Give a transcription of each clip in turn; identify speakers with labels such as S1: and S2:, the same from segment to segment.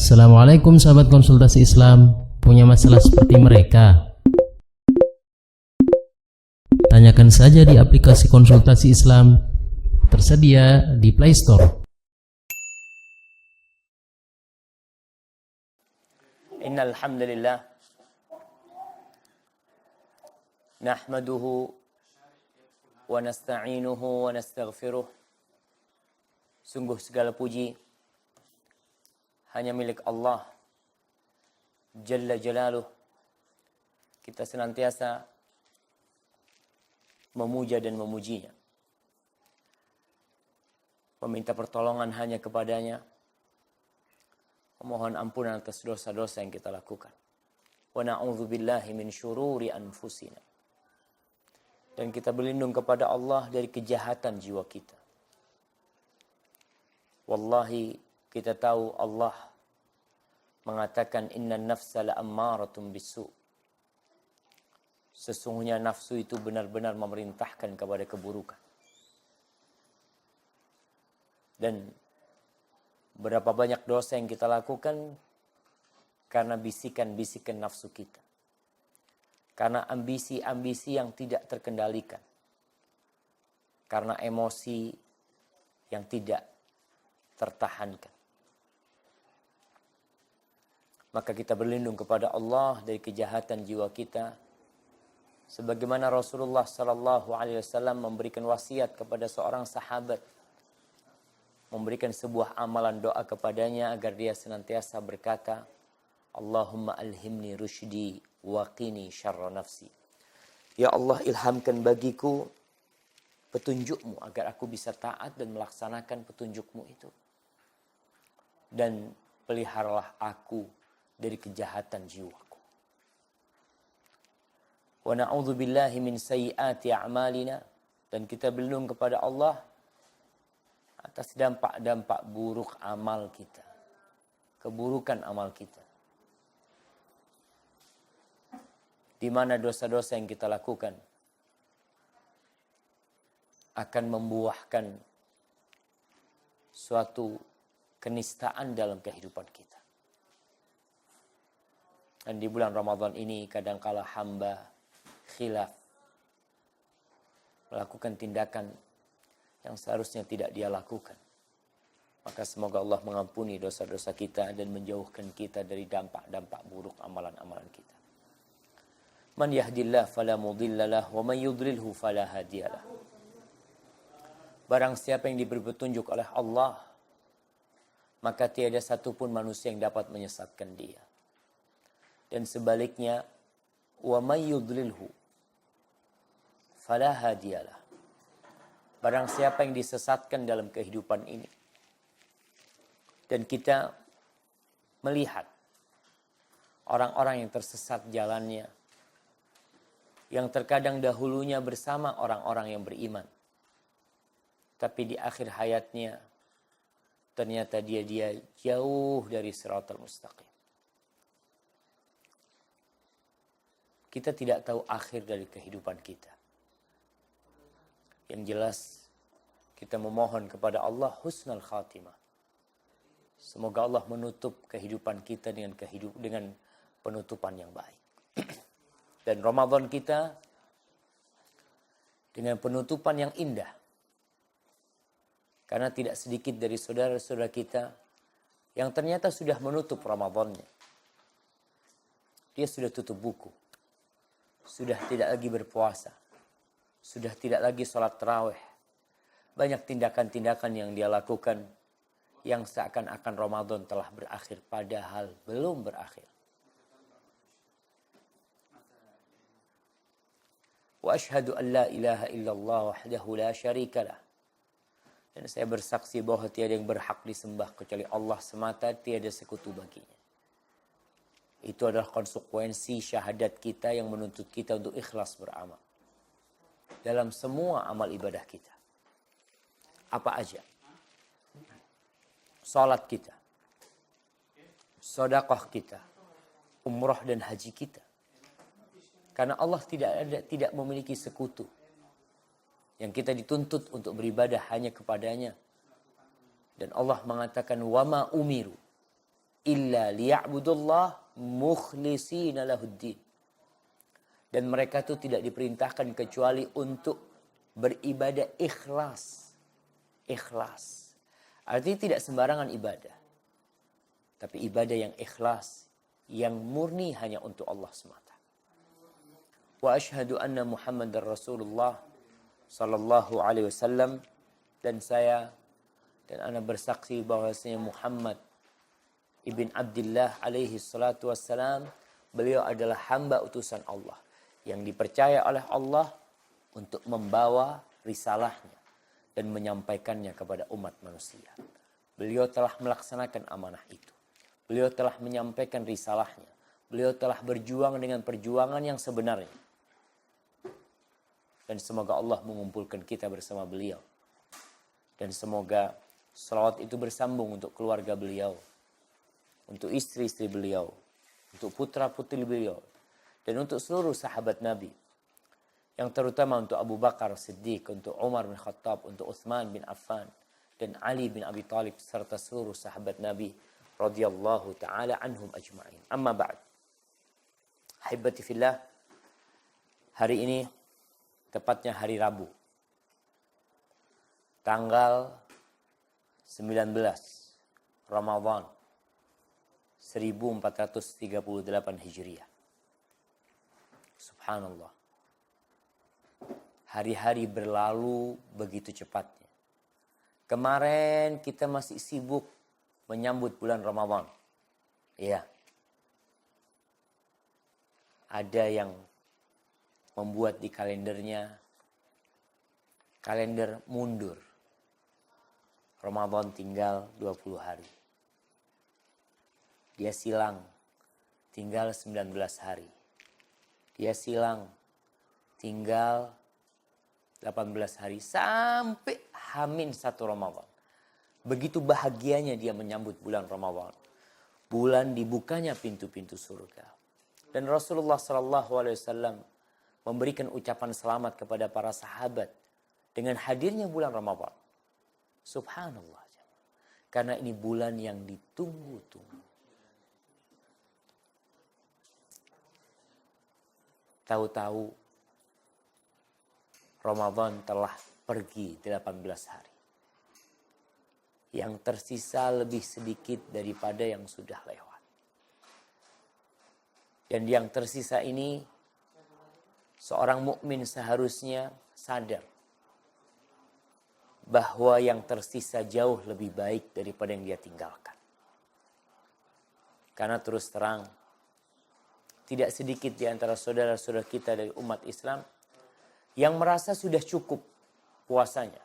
S1: Assalamualaikum sahabat konsultasi Islam. Punya masalah seperti mereka? Tanyakan saja di aplikasi konsultasi Islam, tersedia di Play Store.
S2: Innal hamdalillah nahmaduhu wa nasta'inuhu wa nastaghfiruh. Sungguh segala puji hanya milik Allah Jalla Jalaluh. Kita senantiasa memuja dan memujinya, meminta pertolongan hanya kepadanya, memohon ampunan atas dosa-dosa yang kita lakukan. Wa na'udzubillahi min syururi anfusina. Dan kita berlindung kepada Allah dari kejahatan jiwa kita. Wallahi, kita tahu Allah mengatakan innan nafsa la'ammaratun bisu'. Sesungguhnya nafsu itu benar-benar memerintahkan kepada keburukan. Dan berapa banyak dosa yang kita lakukan karena bisikan-bisikan nafsu kita. Karena ambisi-ambisi yang tidak terkendalikan. Karena emosi yang tidak tertahankan. Maka kita berlindung kepada Allah dari kejahatan jiwa kita. Sebagaimana Rasulullah SAW memberikan wasiat kepada seorang sahabat. Memberikan sebuah amalan doa kepadanya agar dia senantiasa berkata, Allahumma alhimni rusydi wa qini syarra nafsi. Ya Allah, ilhamkan bagiku petunjukmu agar aku bisa taat dan melaksanakan petunjukmu itu. Dan peliharalah aku dari kejahatan jiwaku. Wa na'udzubillahi min sayyiati a'malina. Dan kita berlindung kepada Allah atas dampak-dampak buruk amal kita. Keburukan amal kita. Di mana dosa-dosa yang kita lakukan akan membuahkan suatu kenistaan dalam kehidupan kita. Dan di bulan Ramadan ini kadangkala hamba khilaf melakukan tindakan yang seharusnya tidak dia lakukan. Maka semoga Allah mengampuni dosa-dosa kita dan menjauhkan kita dari dampak-dampak buruk amalan-amalan kita. Man yahdillah fala mudhillalah wa man yudlilhu fala hadiyalah. Barang siapa yang diberi petunjuk oleh Allah, maka tiada satupun manusia yang dapat menyesatkan dia. Dan sebaliknya, wa may yudlilhu fala hadiyalah. Barang siapa yang disesatkan dalam kehidupan ini. Dan kita melihat orang-orang yang tersesat jalannya, yang terkadang dahulunya bersama orang-orang yang beriman. Tapi di akhir hayatnya, ternyata dia jauh dari siratal mustaqim. Kita tidak tahu akhir dari kehidupan kita. Yang jelas, kita memohon kepada Allah husnul khatimah. Semoga Allah menutup kehidupan kita dengan penutupan yang baik. Dan Ramadan kita dengan penutupan yang indah. Karena tidak sedikit dari saudara-saudara kita yang ternyata sudah menutup Ramadannya. Dia sudah tutup buku. Sudah tidak lagi berpuasa. Sudah tidak lagi sholat tarawih. Banyak tindakan-tindakan yang dia lakukan yang seakan-akan Ramadan telah berakhir. Padahal belum berakhir. Wa ashhadu an la ilaha illallah wahdahu la syarikalah. Dan saya bersaksi bahwa tiada yang berhak disembah kecuali Allah semata, tiada sekutu baginya. Itu adalah konsekuensi syahadat kita yang menuntut kita untuk ikhlas beramal. Dalam semua amal ibadah kita. Apa aja? Salat kita. Sedekah kita. Umrah dan haji kita. Karena Allah tidak memiliki sekutu. Yang kita dituntut untuk beribadah hanya kepadanya. Dan Allah mengatakan, وَمَا umiru. illa liya'budullah mukhlishina lahuddin. Dan mereka itu tidak diperintahkan kecuali untuk beribadah ikhlas. Ikhlas. Artinya tidak sembarangan ibadah. Tapi ibadah yang ikhlas, yang murni hanya untuk Allah semata. Wa asyhadu anna Muhammadar Rasulullah sallallahu alaihi wasallam, dan saya dan ana bersaksi bahwasanya Muhammad ibn Abdullah alaihi salatu wassalam, beliau adalah hamba utusan Allah yang dipercaya oleh Allah untuk membawa risalahnya dan menyampaikannya kepada umat manusia. Beliau telah melaksanakan amanah itu. Beliau telah menyampaikan risalahnya. Beliau telah berjuang dengan perjuangan yang sebenarnya. Dan semoga Allah mengumpulkan kita bersama beliau. Dan semoga salawat itu bersambung untuk keluarga beliau, untuk istri-istri beliau, untuk putra-putri beliau, dan untuk seluruh sahabat Nabi. Yang terutama untuk Abu Bakar Siddiq, untuk Umar bin Khattab, untuk Uthman bin Affan, dan Ali bin Abi Thalib, serta seluruh sahabat Nabi radhiyallahu ta'ala anhum ajma'in. Amma ba'd. Ahibati fillah, hari ini tepatnya hari Rabu, tanggal 19 Ramadan 1438 Hijriah. Subhanallah. Hari-hari berlalu begitu cepatnya. Kemarin kita masih sibuk menyambut bulan Ramadan. Iya. Ada yang membuat di kalendernya kalender mundur. Ramadan tinggal 20 hari. Dia silang tinggal 19 hari. Dia silang tinggal 18 hari sampai H-1 Ramadan. Begitu bahagianya dia menyambut bulan Ramadan. Bulan dibukanya pintu-pintu surga. Dan Rasulullah SAW memberikan ucapan selamat kepada para sahabat dengan hadirnya bulan Ramadan. Subhanallah. Karena ini bulan yang ditunggu-tunggu. Tahu-tahu Ramadan telah pergi 18 hari. Yang tersisa lebih sedikit daripada yang sudah lewat. Dan yang tersisa ini, seorang mukmin seharusnya sadar bahwa yang tersisa jauh lebih baik daripada yang dia tinggalkan. Karena terus terang, tidak sedikit di antara saudara-saudara kita dari umat Islam yang merasa sudah cukup puasanya.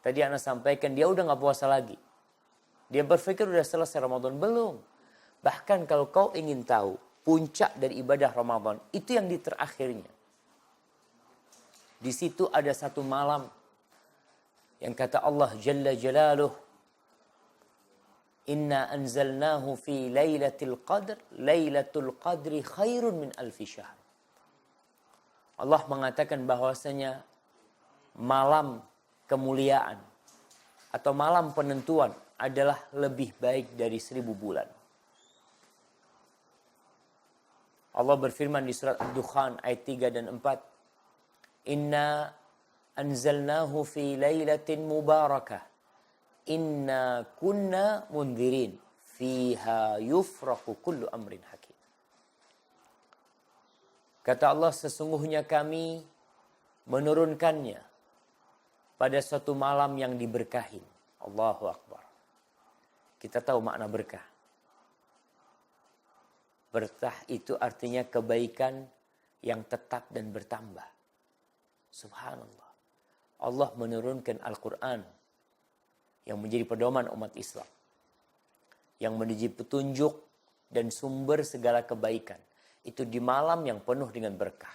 S2: Tadi Ana sampaikan, dia udah gak puasa lagi. Dia berpikir udah selesai Ramadan. Belum. Bahkan kalau kau ingin tahu puncak dari ibadah Ramadan, itu yang di terakhirnya. Di situ ada satu malam yang kata Allah Jalla Jalaluh, Inna anzalnahu fi laylatil qadr, laylatul qadri khairun min alfi syahr. Allah mengatakan bahwasanya malam kemuliaan atau malam penentuan adalah lebih baik dari 1000 bulan. Allah berfirman di surat Ad-Dukhan ayat 3 dan 4. Inna anzalnahu fi laylatin mubarakah. Inna kunna mundirin. Fiha yufraku kullu amrin hakim. Kata Allah, sesungguhnya kami menurunkannya pada suatu malam yang diberkahi. Allahu Akbar. Kita tahu makna berkah. Berkah itu artinya kebaikan yang tetap dan bertambah. Subhanallah. Allah menurunkan Al-Quran yang menjadi pedoman umat Islam. Yang menjadi petunjuk dan sumber segala kebaikan. Itu di malam yang penuh dengan berkah.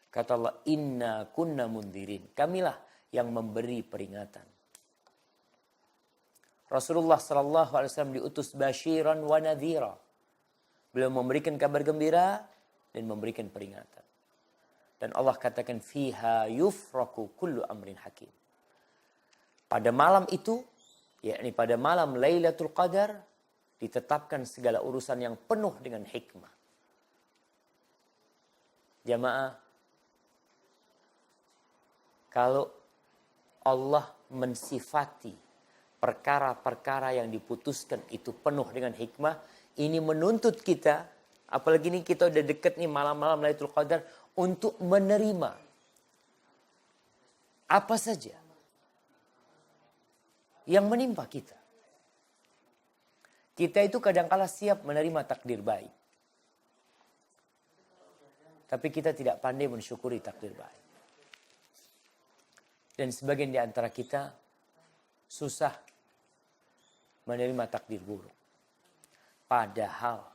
S2: Kata Allah, inna kunna mundirin. Kamilah yang memberi peringatan. Rasulullah SAW diutus basyiran wa nadhira. Beliau memberikan kabar gembira dan memberikan peringatan. Dan Allah katakan, fiha yufraku kullu amrin hakim. Pada malam itu, yakni pada malam Lailatul Qadar, ditetapkan segala urusan yang penuh dengan hikmah. Jamaah, kalau Allah mensifati perkara-perkara yang diputuskan itu penuh dengan hikmah, ini menuntut kita, apalagi ini kita udah deket nih malam-malam Lailatul Qadar, untuk menerima apa saja yang menimpa kita. Kita itu kadangkala siap menerima takdir baik. Tapi kita tidak pandai mensyukuri takdir baik. Dan sebagian di antara kita susah menerima takdir buruk. Padahal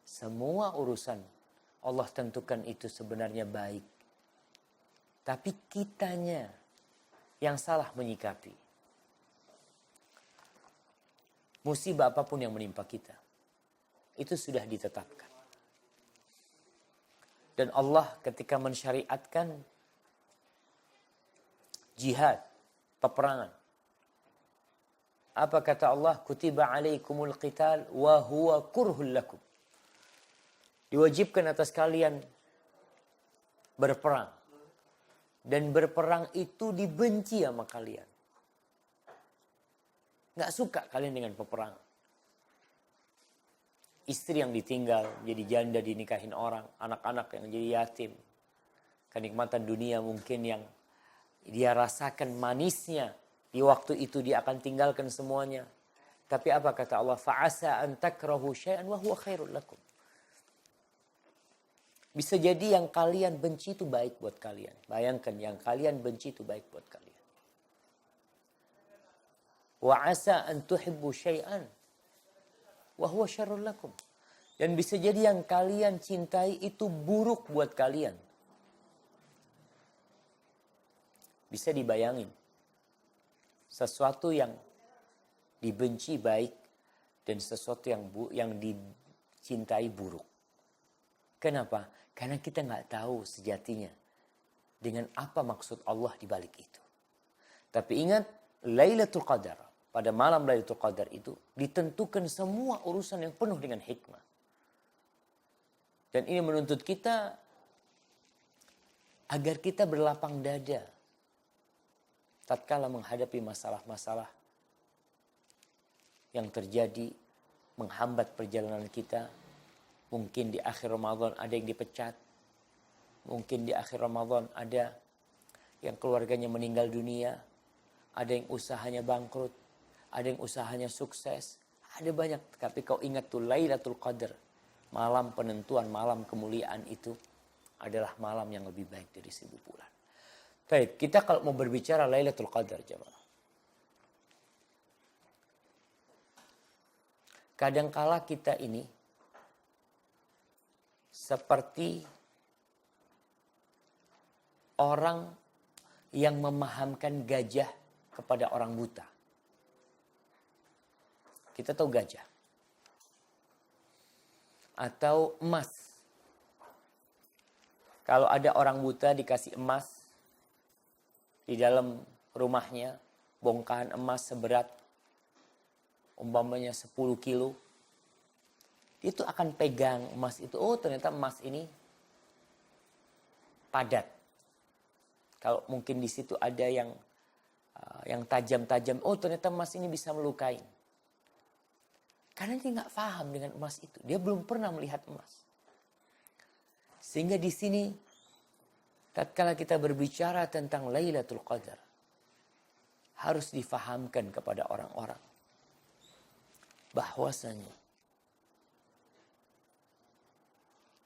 S2: semua urusan Allah tentukan itu sebenarnya baik. Tapi kitanya yang salah menyikapi. Musibah apapun yang menimpa kita, itu sudah ditetapkan. Dan Allah ketika mensyariatkan jihad, peperangan. Apa kata Allah? Kutiba alaikumul qital wa huwa kurhul lakum. Diwajibkan atas kalian berperang. Dan berperang itu dibenci sama kalian. Nggak suka kalian dengan peperangan. Istri yang ditinggal, jadi janda dinikahin orang. Anak-anak yang jadi yatim. Kenikmatan dunia mungkin yang dia rasakan manisnya. Di waktu itu dia akan tinggalkan semuanya. Tapi apa kata Allah? Fa'asa an takrahu syai'an wa huwa khairul lakum. Bisa jadi yang kalian benci itu baik buat kalian. Bayangkan yang kalian benci itu baik buat kalian. Wa asa an tuhibbu syai'an wa huwa syarrul lakum. Dan bisa jadi yang kalian cintai itu buruk buat kalian. Bisa dibayangin. Sesuatu yang dibenci baik dan sesuatu yang dicintai buruk. Kenapa? Karena kita nggak tahu sejatinya dengan apa maksud Allah di balik itu. Tapi ingat, Lailatul Qadar, pada malam Lailatul Qadar itu ditentukan semua urusan yang penuh dengan hikmah. Dan ini menuntut kita agar kita berlapang dada tatkala menghadapi masalah-masalah yang terjadi menghambat perjalanan kita. Mungkin di akhir Ramadan ada yang dipecat. Mungkin di akhir Ramadan ada yang keluarganya meninggal dunia. Ada yang usahanya bangkrut. Ada yang usahanya sukses. Ada banyak. Tapi kau ingat tuh Lailatul Qadar. Malam penentuan, malam kemuliaan itu adalah malam yang lebih baik dari 1000 bulan. Baik, kita kalau mau berbicara Lailatul Qadar, jemaah. Kadangkala kita ini seperti orang yang memahamkan gajah kepada orang buta. Kita tahu gajah. Atau emas. Kalau ada orang buta dikasih emas di dalam rumahnya, bongkahan emas seberat umpamanya 10 kilo, itu akan pegang emas itu. Oh, ternyata emas ini padat. Kalau mungkin di situ ada yang tajam-tajam, oh ternyata emas ini bisa melukai. Karena dia nggak paham dengan emas itu. Dia belum pernah melihat emas. Sehingga di sini, tatkala kita berbicara tentang Lailatul Qadar, harus difahamkan kepada orang-orang bahwasanya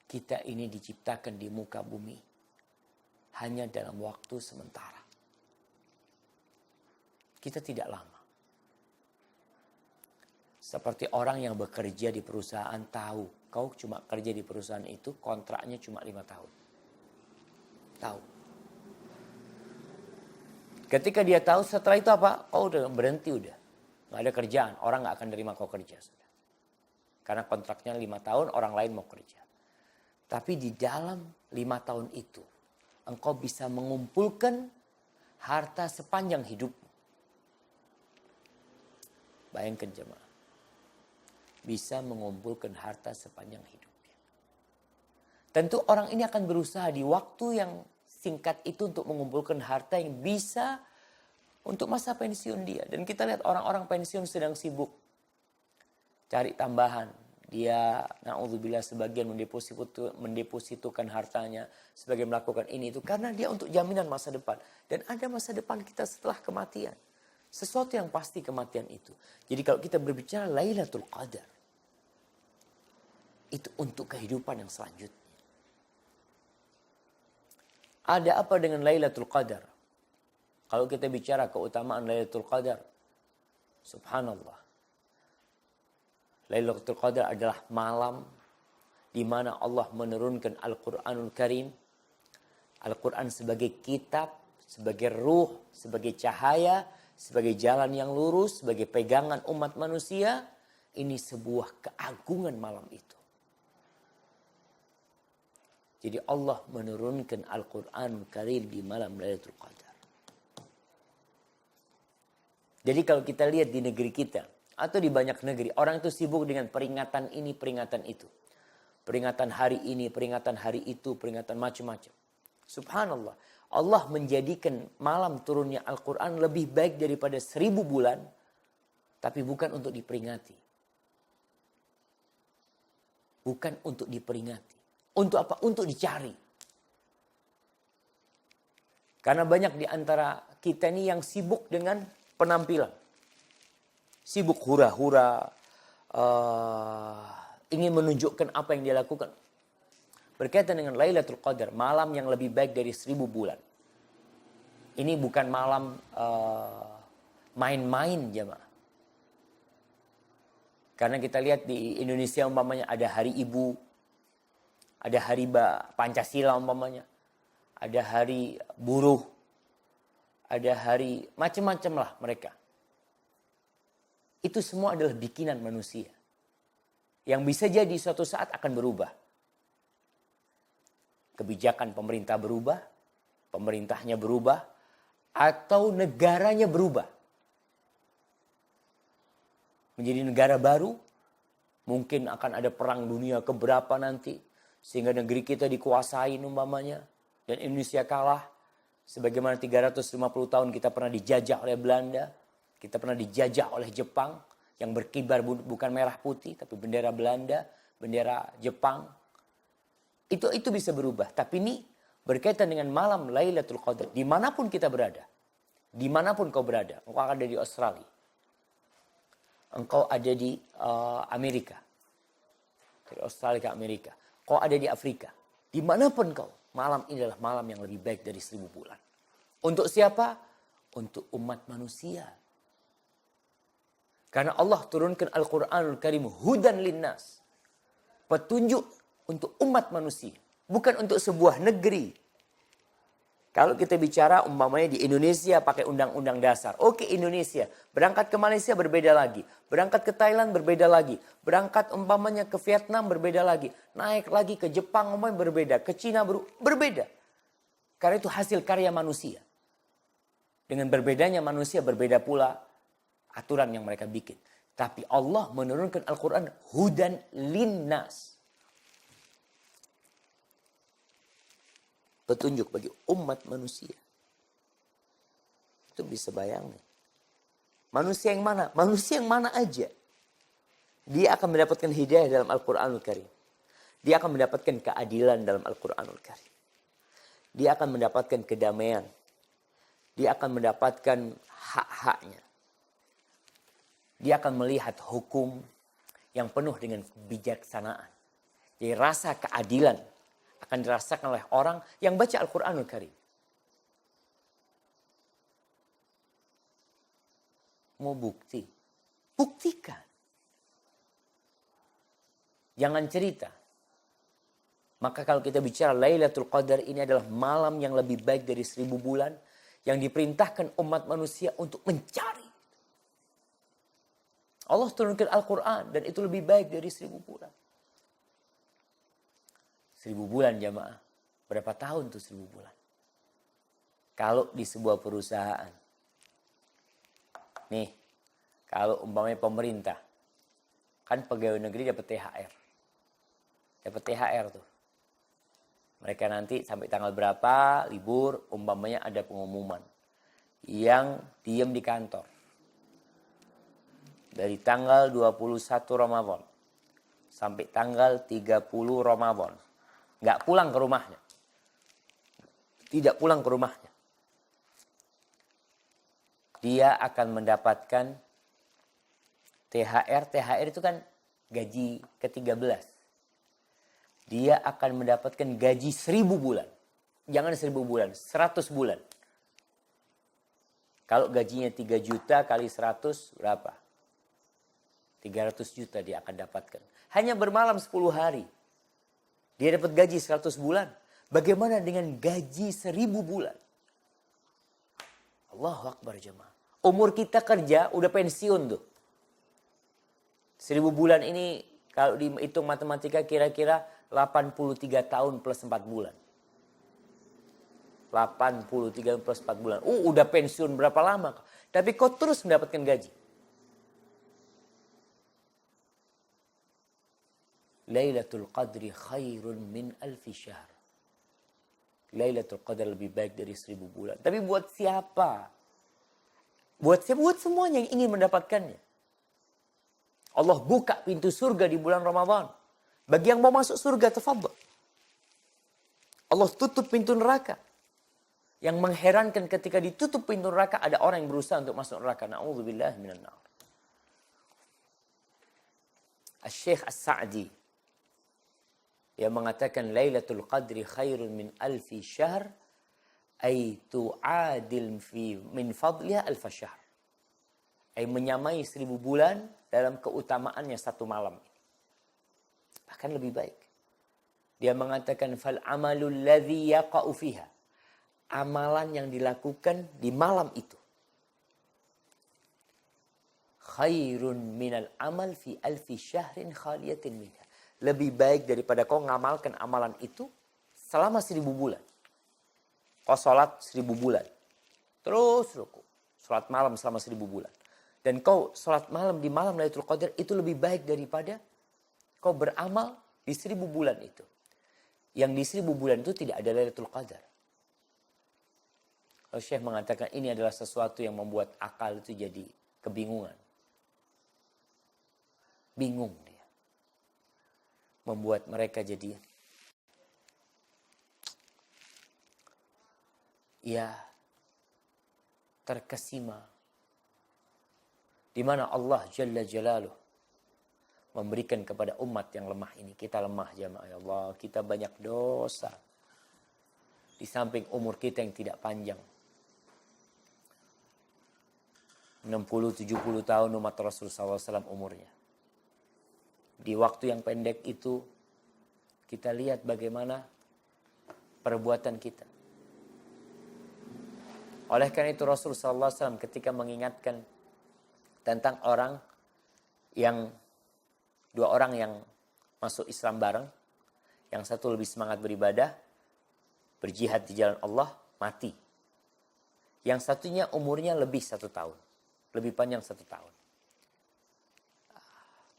S2: kita ini diciptakan di muka bumi hanya dalam waktu sementara. Kita tidak lama. Seperti orang yang bekerja di perusahaan tahu, kau cuma kerja di perusahaan itu, kontraknya cuma 5 tahun. Tahu. Ketika dia tahu, setelah itu apa? Kau udah berhenti udah. Nggak ada kerjaan, orang nggak akan terima kau kerja. Sudah. Karena kontraknya 5 tahun, orang lain mau kerja. Tapi di dalam 5 tahun itu, engkau bisa mengumpulkan harta sepanjang hidupmu. Bayangkan jemaah. bisa mengumpulkan harta sepanjang hidupnya. Tentu orang ini akan berusaha di waktu yang singkat itu untuk mengumpulkan harta yang bisa untuk masa pensiun dia. Dan kita lihat orang-orang pensiun sedang sibuk cari tambahan. Dia, na'udzubillah, sebagian mendepositokan hartanya, sebagian melakukan ini itu. Karena dia untuk jaminan masa depan. Dan ada masa depan kita setelah kematian. Sesuatu yang pasti kematian itu. Jadi kalau kita berbicara Lailatul Qadar, itu untuk kehidupan yang selanjutnya. Ada apa dengan Lailatul Qadar? Kalau kita bicara keutamaan Lailatul Qadar, subhanallah. Lailatul Qadar adalah malam di mana Allah menurunkan Al-Quranul Karim. Al-Quran sebagai kitab, sebagai ruh, sebagai cahaya, sebagai jalan yang lurus, sebagai pegangan umat manusia. Ini sebuah keagungan malam itu. Jadi Allah menurunkan Al-Quranul Karim di malam Lailatul Qadar. Jadi kalau kita lihat di negeri kita, atau di banyak negeri, orang itu sibuk dengan peringatan ini, peringatan itu. Peringatan hari ini, peringatan hari itu, peringatan macam-macam. Subhanallah. Allah menjadikan malam turunnya Al-Quran lebih baik daripada 1000 bulan. Tapi bukan untuk diperingati. Bukan untuk diperingati. Untuk apa? Untuk dicari. Karena banyak di antara kita ini yang sibuk dengan penampilan. Sibuk hura-hura, ingin menunjukkan apa yang dia lakukan. Berkaitan dengan Lailatul Qadar, malam yang lebih baik dari 1000 bulan. Ini bukan malam main-main jemaah. Karena kita lihat di Indonesia umpamanya ada hari ibu, ada hari Pancasila umpamanya, ada hari buruh, ada hari macam-macam lah mereka. Itu semua adalah bikinan manusia. Yang bisa jadi suatu saat akan berubah. Kebijakan pemerintah berubah, pemerintahnya berubah, atau negaranya berubah. Menjadi negara baru, mungkin akan ada perang dunia keberapa nanti. Sehingga negeri kita dikuasai umpamanya. Dan Indonesia kalah. Sebagaimana 350 tahun kita pernah dijajah oleh Belanda. Kita pernah dijajah oleh Jepang yang berkibar bukan merah putih tapi bendera Belanda, bendera Jepang. Itu bisa berubah. Tapi ini berkaitan dengan malam Lailatul Qadar. Dimanapun kita berada. Dimanapun kau berada. Engkau ada di Australia. Engkau ada di Amerika. Dari Australia ke Amerika. Kau ada di Afrika. Dimanapun kau. Malam ini adalah malam yang lebih baik dari 1000 bulan. Untuk siapa? Untuk umat manusia. Karena Allah turunkan Al-Quranul Karim hudan linnas. Petunjuk untuk umat manusia. Bukan untuk sebuah negeri. Kalau kita bicara umpamanya di Indonesia pakai undang-undang dasar. Oke Indonesia. Berangkat ke Malaysia berbeda lagi. Berangkat ke Thailand berbeda lagi. Berangkat umpamanya ke Vietnam berbeda lagi. Naik lagi ke Jepang umpamanya berbeda. Ke Cina berbeda. Karena itu hasil karya manusia. Dengan berbedanya manusia berbeda pula aturan yang mereka bikin. Tapi Allah menurunkan Al-Quran hudan linnas. Petunjuk bagi umat manusia. Itu bisa bayangin. Manusia yang mana? Manusia yang mana aja. Dia akan mendapatkan hidayah dalam Al-Quranul Karim. Dia akan mendapatkan keadilan dalam Al-Quranul Karim. Dia akan mendapatkan kedamaian. Dia akan mendapatkan hak-haknya. Dia akan melihat hukum yang penuh dengan kebijaksanaan. Jadi rasa keadilan akan dirasakan oleh orang yang baca Al-Quranul Karim. Mau bukti? Buktikan. Jangan cerita. Maka kalau kita bicara Lailatul Qadar ini adalah malam yang lebih baik dari 1000 bulan. Yang diperintahkan umat manusia untuk mencari. Allah turunkan Al-Quran dan itu lebih baik dari 1000 bulan. 1000 bulan jamaah. Berapa tahun tuh 1000 bulan? Kalau di sebuah perusahaan. Nih, kalau umpamanya pemerintah Kan pegawai negeri dapat THR. Dapat THR tuh. Mereka nanti sampai tanggal berapa libur, umpamanya ada pengumuman. Yang diem di kantor. Dari tanggal 21 Ramadan sampai tanggal 30 Ramadan. Nggak pulang ke rumahnya. Tidak pulang ke rumahnya. Dia akan mendapatkan THR. THR itu kan gaji ke-13. Dia akan mendapatkan gaji 1000 bulan. Jangan 1000 bulan, 100 bulan. Kalau gajinya 3 juta kali 100 berapa? 300 juta dia akan dapatkan. Hanya bermalam 10 hari. Dia dapat gaji 100 bulan. Bagaimana dengan gaji 1000 bulan? Allahu Akbar jemaah. Umur kita kerja udah pensiun tuh. 1000 bulan ini kalau dihitung matematika kira-kira 83 tahun plus 4 bulan. 83 plus 4 bulan. Udah pensiun berapa lama? Tapi kau terus mendapatkan gaji. Lailatul Qadri khairun min alfi syahr. Lailatul Qadar lebih baik dari 1000 bulan. Tapi buat siapa? Buat siapa? Buat semuanya yang ingin mendapatkannya. Allah buka pintu surga di bulan Ramadan. Bagi yang mau masuk surga, tafadhal. Allah tutup pintu neraka. Yang mengherankan ketika ditutup pintu neraka, ada orang yang berusaha untuk masuk neraka. Na'udzubillah minan nar. Asy-Syaikh As-Sa'di yang mengatakan Lailatul Qadri khairun min alfi syahr ay tu'adil min fadliha alfa syahr. Ay menyamai 1000 bulan dalam keutamaannya satu malam. Bahkan lebih baik. Dia mengatakan fal amalul ladzi yaqa'u fiha. Amalan yang dilakukan di malam itu khairun minal amal fi alfi syahrin khaliyatin minha. Lebih baik daripada kau ngamalkan amalan itu selama 1000 bulan. Kau sholat 1000 bulan. Terus ruku. Sholat malam selama 1000 bulan. Dan kau sholat malam di malam Lailatul Qadar itu lebih baik daripada kau beramal di 1000 bulan itu. Yang di 1000 bulan itu tidak ada Lailatul Qadar. Syekh mengatakan ini adalah sesuatu yang membuat akal itu jadi kebingungan. Bingung dia. Membuat mereka jadi terkesima. Di mana Allah Jalla Jalaluh memberikan kepada umat yang lemah ini. Kita lemah jemaah ya Allah. Kita banyak dosa. Di samping umur kita yang tidak panjang. 60-70 tahun umat Rasulullah SAW umurnya. Di waktu yang pendek itu kita lihat bagaimana perbuatan kita. Oleh karena itu Rasulullah SAW ketika mengingatkan tentang dua orang yang masuk Islam bareng, yang satu lebih semangat beribadah, berjihad di jalan Allah, mati. Yang satunya umurnya lebih 1 tahun. Lebih panjang 1 tahun.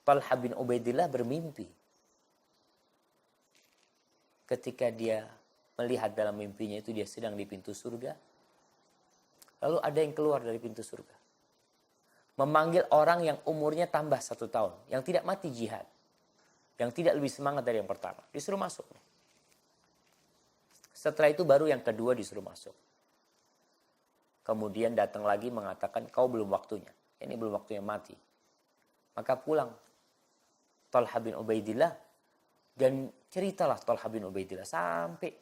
S2: Talha bin Ubaidillah bermimpi. Ketika dia melihat dalam mimpinya itu dia sedang di pintu surga. Lalu ada yang keluar dari pintu surga. Memanggil orang yang umurnya tambah 1 tahun. Yang tidak mati jihad. Yang tidak lebih semangat dari yang pertama. Disuruh masuk. Setelah itu baru yang kedua disuruh masuk. Kemudian datang lagi mengatakan kau belum waktunya. Ini belum waktunya mati. Maka pulang Talha bin Ubaidillah. Dan ceritalah Talha bin Ubaidillah. Sampai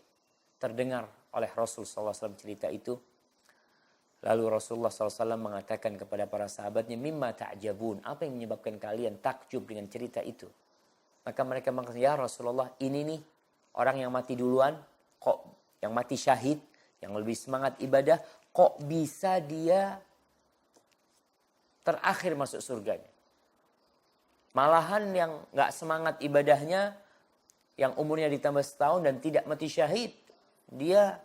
S2: terdengar oleh Rasulullah SAW cerita itu. Lalu Rasulullah SAW mengatakan kepada para sahabatnya. Mimma ta'jabun. Apa yang menyebabkan kalian takjub dengan cerita itu? Maka mereka mengatakan, ya Rasulullah ini nih orang yang mati duluan. Kok yang mati syahid. Yang lebih semangat ibadah. Kok bisa dia terakhir masuk surganya? Malahan yang gak semangat ibadahnya, yang umurnya ditambah 1 tahun dan tidak mati syahid, dia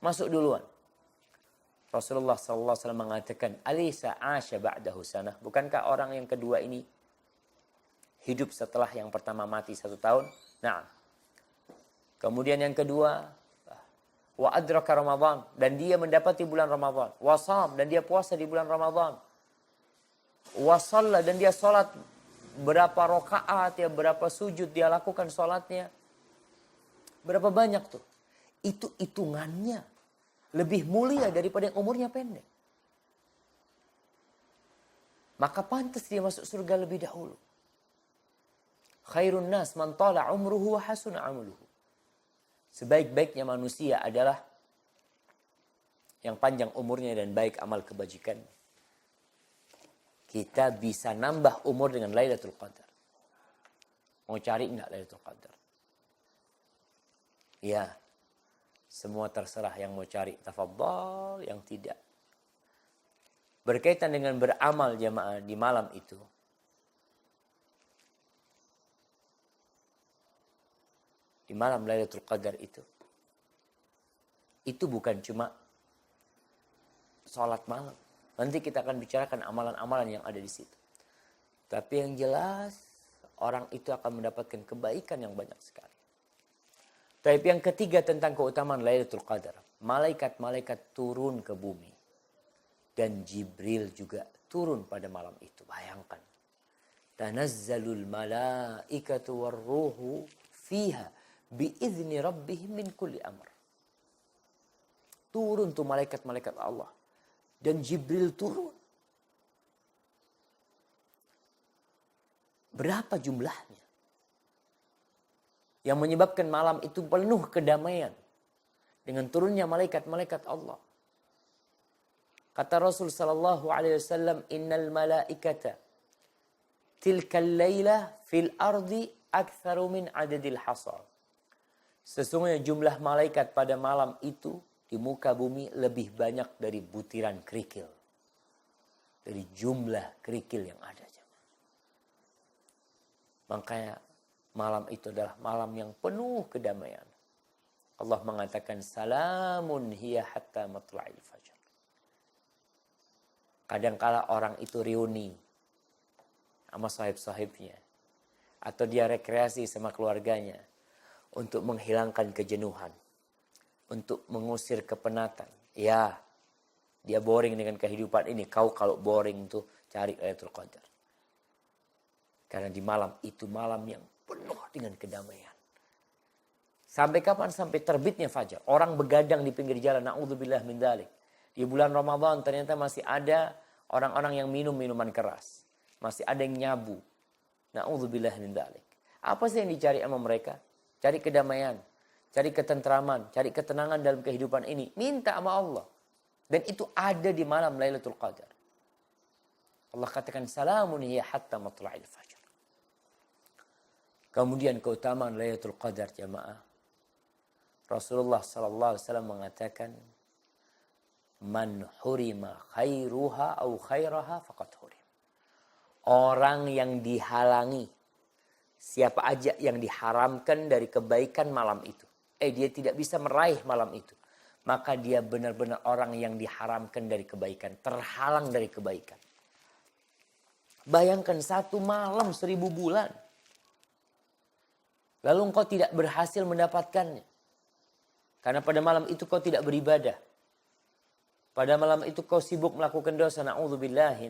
S2: masuk duluan. Rasulullah SAW mengatakan, Alisa asya ba'dahu sanah. Bukankah orang yang kedua ini hidup setelah yang pertama mati 1 tahun. Nah, kemudian yang kedua, wa adraka Ramadan, dan dia mendapati bulan Ramadan. Wasam, dan dia puasa di bulan Ramadan. Wasalla, dan dia sholat berapa rakaat ya, berapa sujud dia lakukan sholatnya. Berapa banyak tuh? Itu hitungannya lebih mulia daripada yang umurnya pendek. Maka pantas dia masuk surga lebih dahulu. Khairun nas man tala umruhu wa hasuna amaluhu. Sebaik-baiknya manusia adalah yang panjang umurnya dan baik amal kebajikan. Kita bisa nambah umur dengan Lailatul Qadar. Mau cari enggak Lailatul Qadar? Ya, semua terserah, yang mau cari tafadhal, yang tidak. Berkaitan dengan beramal jamaah di malam itu. Di malam Lailatul Qadar itu bukan cuma sholat malam. Nanti kita akan bicarakan amalan-amalan yang ada di situ. Tapi yang jelas, orang itu akan mendapatkan kebaikan yang banyak sekali. Tapi yang ketiga tentang keutamaan Lailatul Qadar. Malaikat-malaikat turun ke bumi. Dan Jibril juga turun pada malam itu. Bayangkan. Tanazzalul malaikatu warruhu fiha biizni rabbihim min kulli amr. Turun tuh malaikat-malaikat Allah. Dan Jibril turun. Berapa jumlahnya? Yang menyebabkan malam itu penuh kedamaian. Dengan turunnya malaikat-malaikat Allah. Kata Rasul sallallahu alaihi wasallam, innal malaikata tilkal laila fil ardi aktsaru min adadil hasar. Sesungguhnya jumlah malaikat pada malam itu di muka bumi lebih banyak dari butiran kerikil. Dari jumlah kerikil yang ada. Makanya malam itu adalah malam yang penuh kedamaian. Allah mengatakan salamun hiya hatta matla'il fajar. Kadangkala orang itu reuni sama sahib-sahibnya. Atau dia rekreasi sama keluarganya. Untuk menghilangkan kejenuhan. Untuk mengusir kepenatan. Ya, dia boring dengan kehidupan ini. Kau kalau boring tuh cari Lailatul Qadar. Karena di malam itu malam yang penuh dengan kedamaian. Sampai kapan? Sampai terbitnya fajar. Orang begadang di pinggir jalan. Na'udzubillah min dzalik. Di bulan Ramadan ternyata masih ada orang-orang yang minum minuman keras. Masih ada yang nyabu. Na'udzubillah min dzalik. Apa sih yang dicari sama mereka? Cari kedamaian. Cari ketentraman. Cari ketenangan dalam kehidupan ini. Minta sama Allah. Dan itu ada di malam Lailatul Qadar. Allah katakan salamun hiya hatta matla'il fajar. Kemudian keutamaan Lailatul Qadar jamaah. Rasulullah sallallahu alaihi wasallam mengatakan, man hurima khairuha au khairaha faqad hurim. Orang yang dihalangi, siapa aja yang diharamkan dari kebaikan malam itu. Dia tidak bisa meraih malam itu. Maka dia benar-benar orang yang diharamkan dari kebaikan. Terhalang dari kebaikan. Bayangkan 1 malam 1000 bulan. Lalu engkau tidak berhasil mendapatkannya. Karena pada malam itu kau tidak beribadah. Pada malam itu kau sibuk melakukan dosa. Na'udzubillahi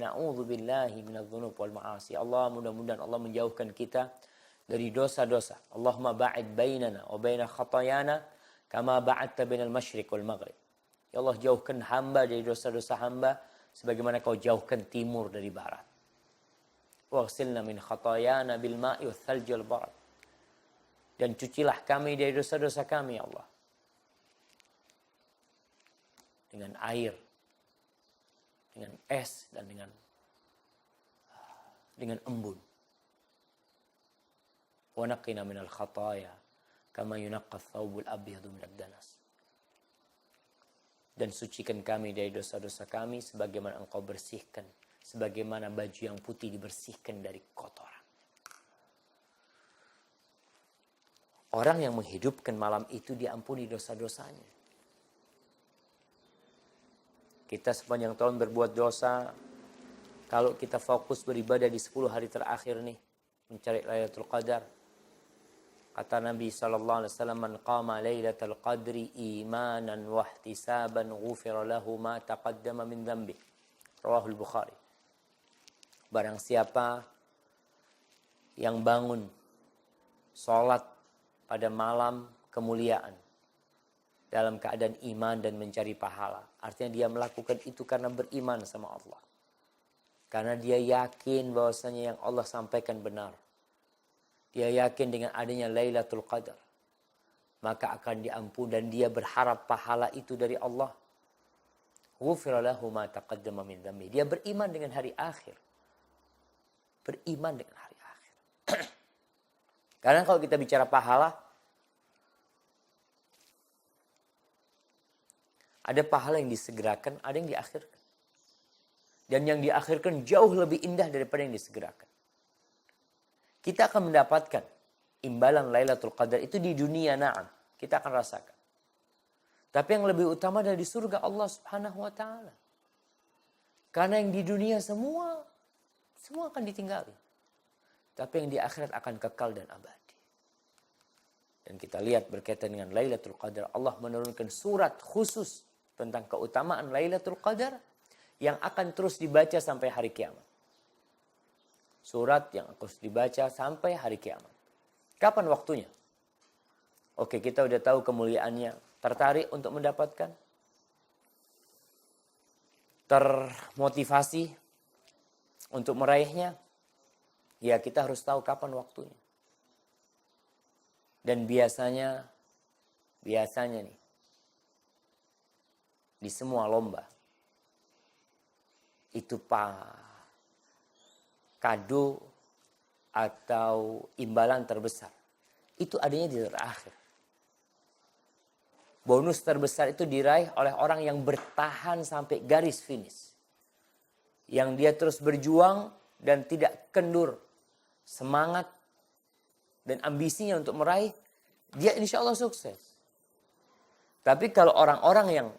S2: minadz-dzunub wal ma'asi. Allah, mudah-mudahan Allah menjauhkan kita dari dosa-dosa. Allahumma ba'id bainana wa baina khatayana kama ba'adta bainal masyriq wal maghrib. Ya Allah, jauhkan hamba dari dosa-dosa hamba sebagaimana kau jauhkan timur dari barat. Waghsilna min khatayana bil ma'i wath thalji wal barad. Dan cucilah kami dari dosa-dosa kami, ya Allah. Dengan air, dengan es, dan dengan embun. Wa naqqina minal khataya kama yunaqqa ath-thawbul abyadu minad danas. Dan sucikan kami dari dosa-dosa kami sebagaimana Engkau bersihkan, sebagaimana baju yang putih dibersihkan dari kotoran. Orang yang menghidupkan malam itu diampuni dosa-dosanya. Kita sepanjang tahun berbuat dosa. Kalau kita fokus beribadah di 10 hari terakhir nih. mencari Lailatul Qadar. Kata Nabi SAW, man qama Lailatul Qadri imanan wa ihtisaban ghufira lahu ma taqaddama min dhanbi. Rawahul Bukhari. Barang siapa yang bangun sholat pada malam kemuliaan dalam keadaan iman dan mencari pahala. Artinya dia melakukan itu karena beriman sama Allah. Karena dia yakin bahwasanya yang Allah sampaikan benar. Dia yakin dengan adanya Lailatul Qadar. Maka akan diampun dan dia berharap pahala itu dari Allah. Ghufira lahu ma taqaddama min dhanbi. Dia beriman dengan hari akhir. Beriman dengan hari akhir. Karena kalau kita bicara pahala, ada pahala yang disegerakan, ada yang diakhirkan. Dan yang diakhirkan jauh lebih indah daripada yang disegerakan. Kita akan mendapatkan imbalan Lailatul Qadar itu di dunia, na'am. Kita akan rasakan. Tapi yang lebih utama adalah di surga Allah Subhanahu wa taala. Karena yang di dunia semua akan ditinggali. Tapi yang di akhirat akan kekal dan abadi. Dan kita lihat berkaitan dengan Lailatul Qadar, Allah menurunkan surat khusus tentang keutamaan Lailatul Qadar yang akan terus dibaca sampai hari kiamat. Surat yang harus dibaca sampai hari kiamat. Kapan waktunya? Oke, kita udah tahu kemuliaannya. Tertarik untuk mendapatkan? Termotivasi untuk meraihnya? Ya, kita harus tahu kapan waktunya. Dan biasanya nih, di semua lomba, itu kado atau imbalan terbesar itu adanya di terakhir. Bonus terbesar itu diraih oleh orang yang bertahan sampai garis finish. Yang dia terus berjuang dan tidak kendur semangat dan ambisinya untuk meraih, dia insya Allah sukses. Tapi kalau orang-orang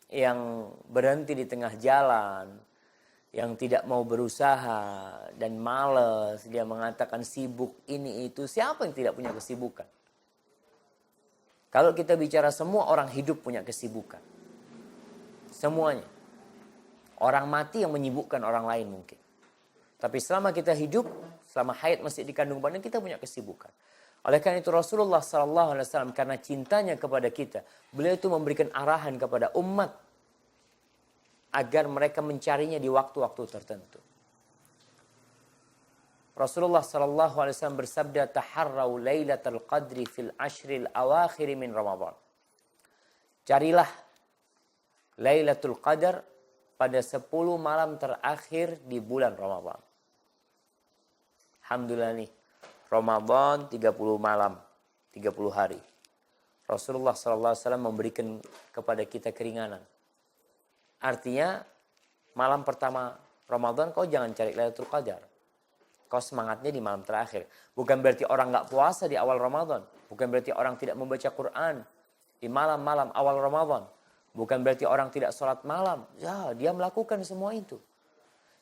S2: yang berhenti di tengah jalan, yang tidak mau berusaha dan malas, dia mengatakan sibuk ini itu, siapa yang tidak punya kesibukan? Kalau kita bicara semua orang hidup punya kesibukan. Semuanya. Orang mati yang menyibukkan orang lain mungkin. Tapi selama kita hidup, selama hayat masih dikandung badan, kita punya kesibukan. Oleh karena itu Rasulullah SAW karena cintanya kepada kita, beliau itu memberikan arahan kepada umat agar mereka mencarinya di waktu-waktu tertentu. Rasulullah SAW bersabda, "Taharrau Lailatul Qadri fil ashril awakhir min Ramadan." Carilah Lailatul Qadar pada 10 malam terakhir di bulan Ramadan. Alhamdulillah nih, Ramadan 30 malam, 30 hari. Rasulullah SAW memberikan kepada kita keringanan. Artinya, malam pertama Ramadan kau jangan cari Lailatul Qadar. Kau semangatnya di malam terakhir. Bukan berarti orang nggak puasa di awal Ramadan. Bukan berarti orang tidak membaca Quran di malam-malam awal Ramadan. Bukan berarti orang tidak sholat malam. Ya, dia melakukan semua itu.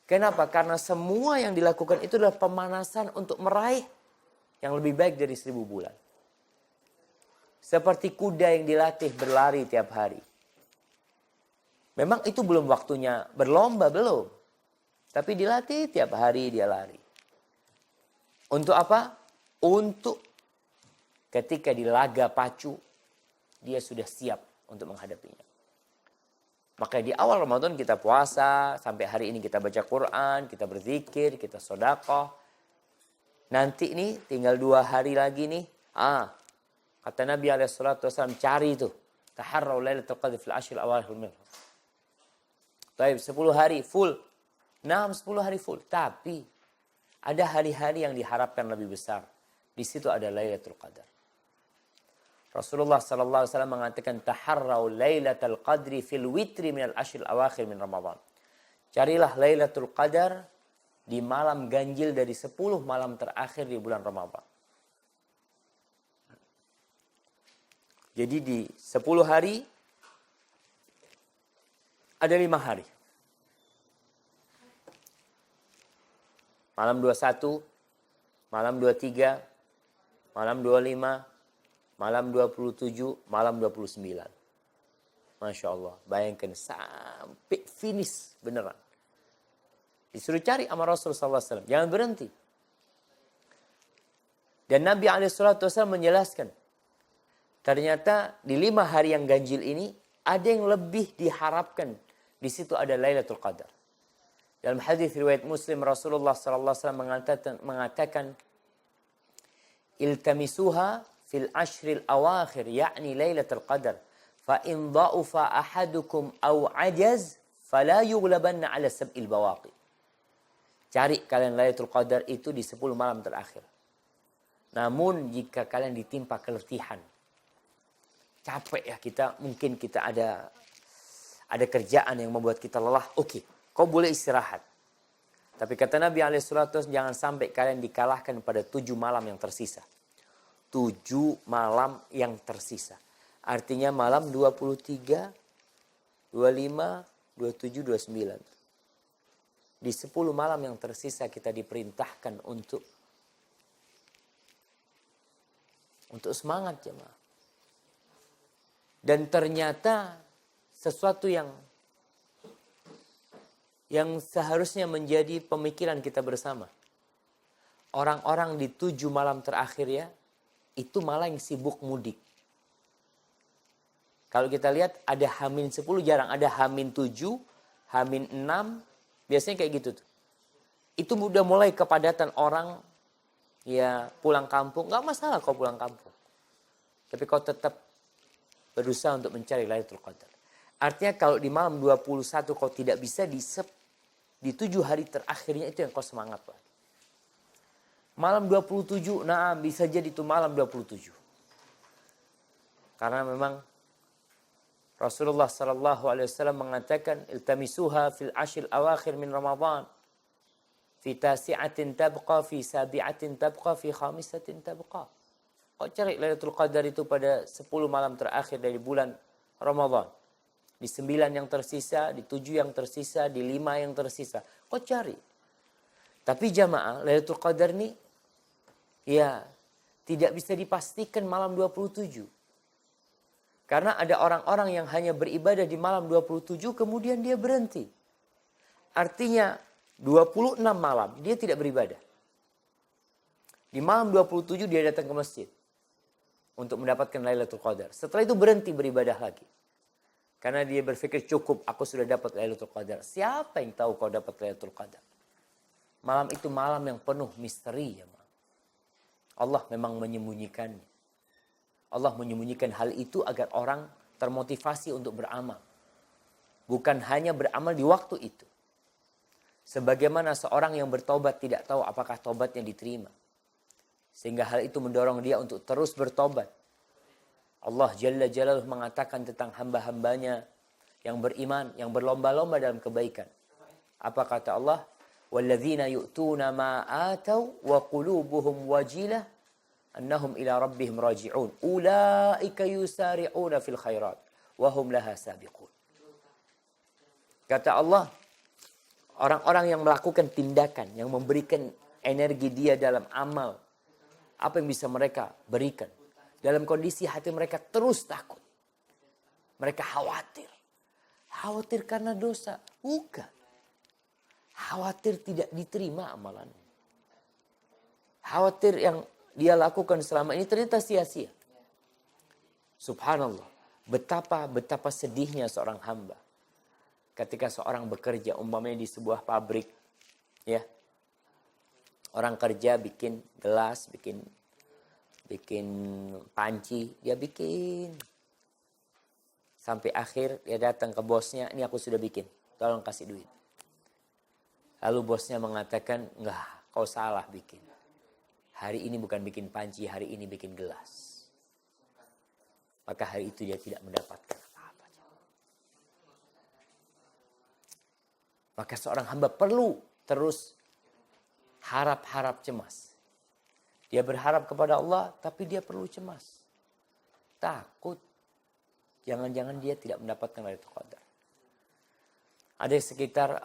S2: Kenapa? Karena semua yang dilakukan itu adalah pemanasan untuk meraih yang lebih baik dari 1000 bulan. Seperti kuda yang dilatih berlari tiap hari. Memang itu belum waktunya berlomba, belum. Tapi dilatih tiap hari dia lari. Untuk apa? Untuk ketika di laga pacu, dia sudah siap untuk menghadapinya. Maka di awal Ramadan kita puasa, sampai hari ini kita baca Quran, kita berzikir, kita sedekah. Nanti nih tinggal 2 hari lagi nih. Kata Nabi SAW, cari itu. Taharrau Lailatul Qadri fil ashril awakhir min. Baik, 10 hari full. 10 hari full. Tapi ada hari-hari yang diharapkan lebih besar. Di situ ada Lailatul Qadar. Rasulullah SAW mengatakan, Taharrau Lailatul Qadri fil witri minal ashril awakhir min Ramadan. Carilah Lailatul Qadar di malam ganjil dari 10 malam terakhir di bulan Ramadan. Jadi di 10 hari ada 5 hari. Malam 21 malam 23, malam 25, malam 27, malam 29. Masya Allah, bayangkan sampai finish beneran. Disuruh cari sama Rasulullah SAW, jangan berhenti. Dan Nabi SAW menjelaskan, ternyata di 5 hari yang ganjil ini, ada yang lebih diharapkan. Di situ ada Lailatul Qadar. Dalam hadis riwayat Muslim, Rasulullah SAW mengatakan, iltamisuha fil ashril awakhir, yakni Lailatul Qadar. Fa in dha'ufa ahadukum aw ajaz, fala yughlabanna ala sab'il bawaqi. Cari kalian Lailatul Qadar itu di 10 malam terakhir. Namun jika kalian ditimpa keletihan, capek ya kita, mungkin kita ada kerjaan yang membuat kita lelah, oke, kau boleh istirahat. Tapi kata Nabi SAW, jangan sampai kalian dikalahkan pada 7 malam yang tersisa. 7 malam yang tersisa. Artinya malam 23, 25, 27, 29. Di 10 malam yang tersisa kita diperintahkan untuk semangat jemaah. Dan ternyata sesuatu yang seharusnya menjadi pemikiran kita bersama. Orang-orang di 7 malam terakhir ya, itu malah yang sibuk mudik. Kalau kita lihat ada Hamin 10 jarang, ada Hamin 7, Hamin 6, biasanya kayak gitu tuh. Itu udah mulai kepadatan orang ya pulang kampung, nggak masalah kau pulang kampung. Tapi kau tetap berusaha untuk mencari Lailatul Qadar. Artinya kalau di malam 21 kau tidak bisa di 7 hari terakhirnya itu yang kau semangat lah. Malam 27, nah bisa jadi itu malam 27. Karena memang Rasulullah SAW mengatakan iltamisuha fil ashil awakhir min Ramadan. Fi tasi'atin tabqa, fi sabi'atin tabqa, fi khamisatin tabqa. Kau cari Lailatul Qadar itu pada 10 malam terakhir dari bulan Ramadan. Di 9 yang tersisa, di 7 yang tersisa, di 5 yang tersisa. Kau cari. Tapi jamaah, Lailatul Qadar ini ya tidak bisa dipastikan malam 27. Karena ada orang-orang yang hanya beribadah di malam 27 kemudian dia berhenti. Artinya 26 malam dia tidak beribadah. Di malam 27 dia datang ke masjid untuk mendapatkan Lailatul Qadar. Setelah itu berhenti beribadah lagi. Karena dia berpikir cukup aku sudah dapat Lailatul Qadar. Siapa yang tahu kau dapat Lailatul Qadar? Malam itu malam yang penuh misteri ya. Allah memang menyembunyikannya. Allah menyembunyikan hal itu agar orang termotivasi untuk beramal. Bukan hanya beramal di waktu itu. Sebagaimana seorang yang bertobat tidak tahu apakah tobatnya diterima. Sehingga hal itu mendorong dia untuk terus bertobat. Allah Jalla Jalaluh mengatakan tentang hamba-hambanya yang beriman, yang berlomba-lomba dalam kebaikan. Apa kata Allah? وَالَّذِينَ يُؤْتُونَ مَا آتَوْا وَقُلُوبُهُمْ وَجِلَةٌ أَنَّهُمْ إِلَى رَبِّهِمْ رَاجِعُونَ أُولَٰئِكَ يُسَارِعُونَ فِي الْخَيْرَاتِ وَهُمْ لَهَا سَابِقُونَ. Kata Allah, orang-orang yang melakukan tindakan, yang memberikan energi dia dalam amal, apa yang bisa mereka berikan? Dalam kondisi hati mereka terus takut. Mereka khawatir. Khawatir karena dosa. Bukan. Khawatir tidak diterima amalannya. Khawatir yang dia lakukan selama ini ternyata sia-sia. Subhanallah. Betapa sedihnya seorang hamba. Ketika seorang bekerja, umpamanya di sebuah pabrik, ya, orang kerja bikin gelas, bikin panci, dia bikin. Sampai akhir dia datang ke bosnya, ini aku sudah bikin, tolong kasih duit. Lalu bosnya mengatakan, enggak, kau salah bikin. Hari ini bukan bikin panci, hari ini bikin gelas. Maka hari itu dia tidak mendapatkan apa-apa. Maka seorang hamba perlu terus harap-harap cemas. Dia berharap kepada Allah, tapi dia perlu cemas. Takut. Jangan-jangan dia tidak mendapatkan Lailatul Qadar. Ada sekitar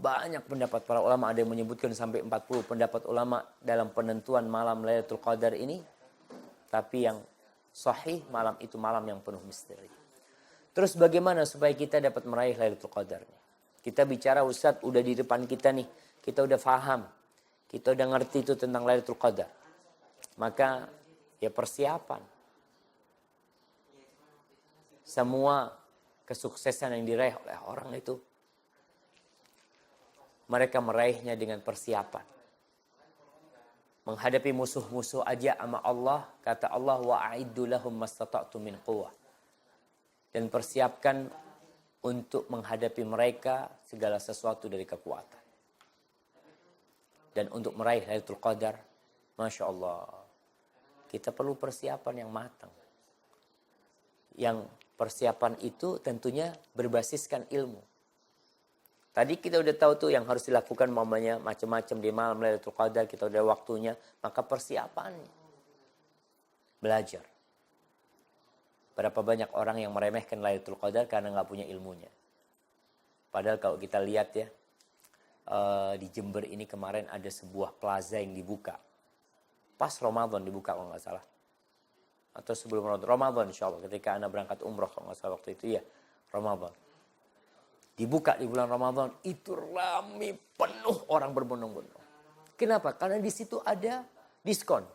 S2: banyak pendapat para ulama, ada yang menyebutkan sampai 40 pendapat ulama dalam penentuan malam Lailatul Qadar ini. Tapi yang sahih, malam itu malam yang penuh misteri. Terus bagaimana supaya kita dapat meraih Lailatul Qadar? Kita bicara, Ustadz, udah di depan kita nih, kita udah faham, kita udah ngerti itu tentang Lailatul Qadar. Maka ya persiapan. Semua kesuksesan yang diraih oleh orang itu, mereka meraihnya dengan persiapan. Menghadapi musuh-musuh aja sama Allah, kata Allah, wa'iddu lahum mastata'tu min quwwah. Dan persiapkan untuk menghadapi mereka segala sesuatu dari kekuatan. Dan untuk meraih Lailatul Qadar, Masya Allah, kita perlu persiapan yang matang. Yang persiapan itu tentunya berbasiskan ilmu. Tadi kita udah tahu tuh yang harus dilakukan, mamanya macam-macam di malam Lailatul Qadar, kita udah waktunya, maka persiapannya. Belajar. Berapa banyak orang yang meremehkan Lailatul Qadar karena nggak punya ilmunya. Padahal kalau kita lihat ya, di Jember ini kemarin ada sebuah plaza yang dibuka. Pas Ramadan dibuka kalau nggak salah. Atau sebelum Ramadan insya Allah, ketika Anda berangkat umroh kalau nggak salah waktu itu ya, Ramadan. Dibuka di bulan Ramadan, itu ramai, penuh orang berbondong-bondong. Kenapa? Karena di situ ada diskon.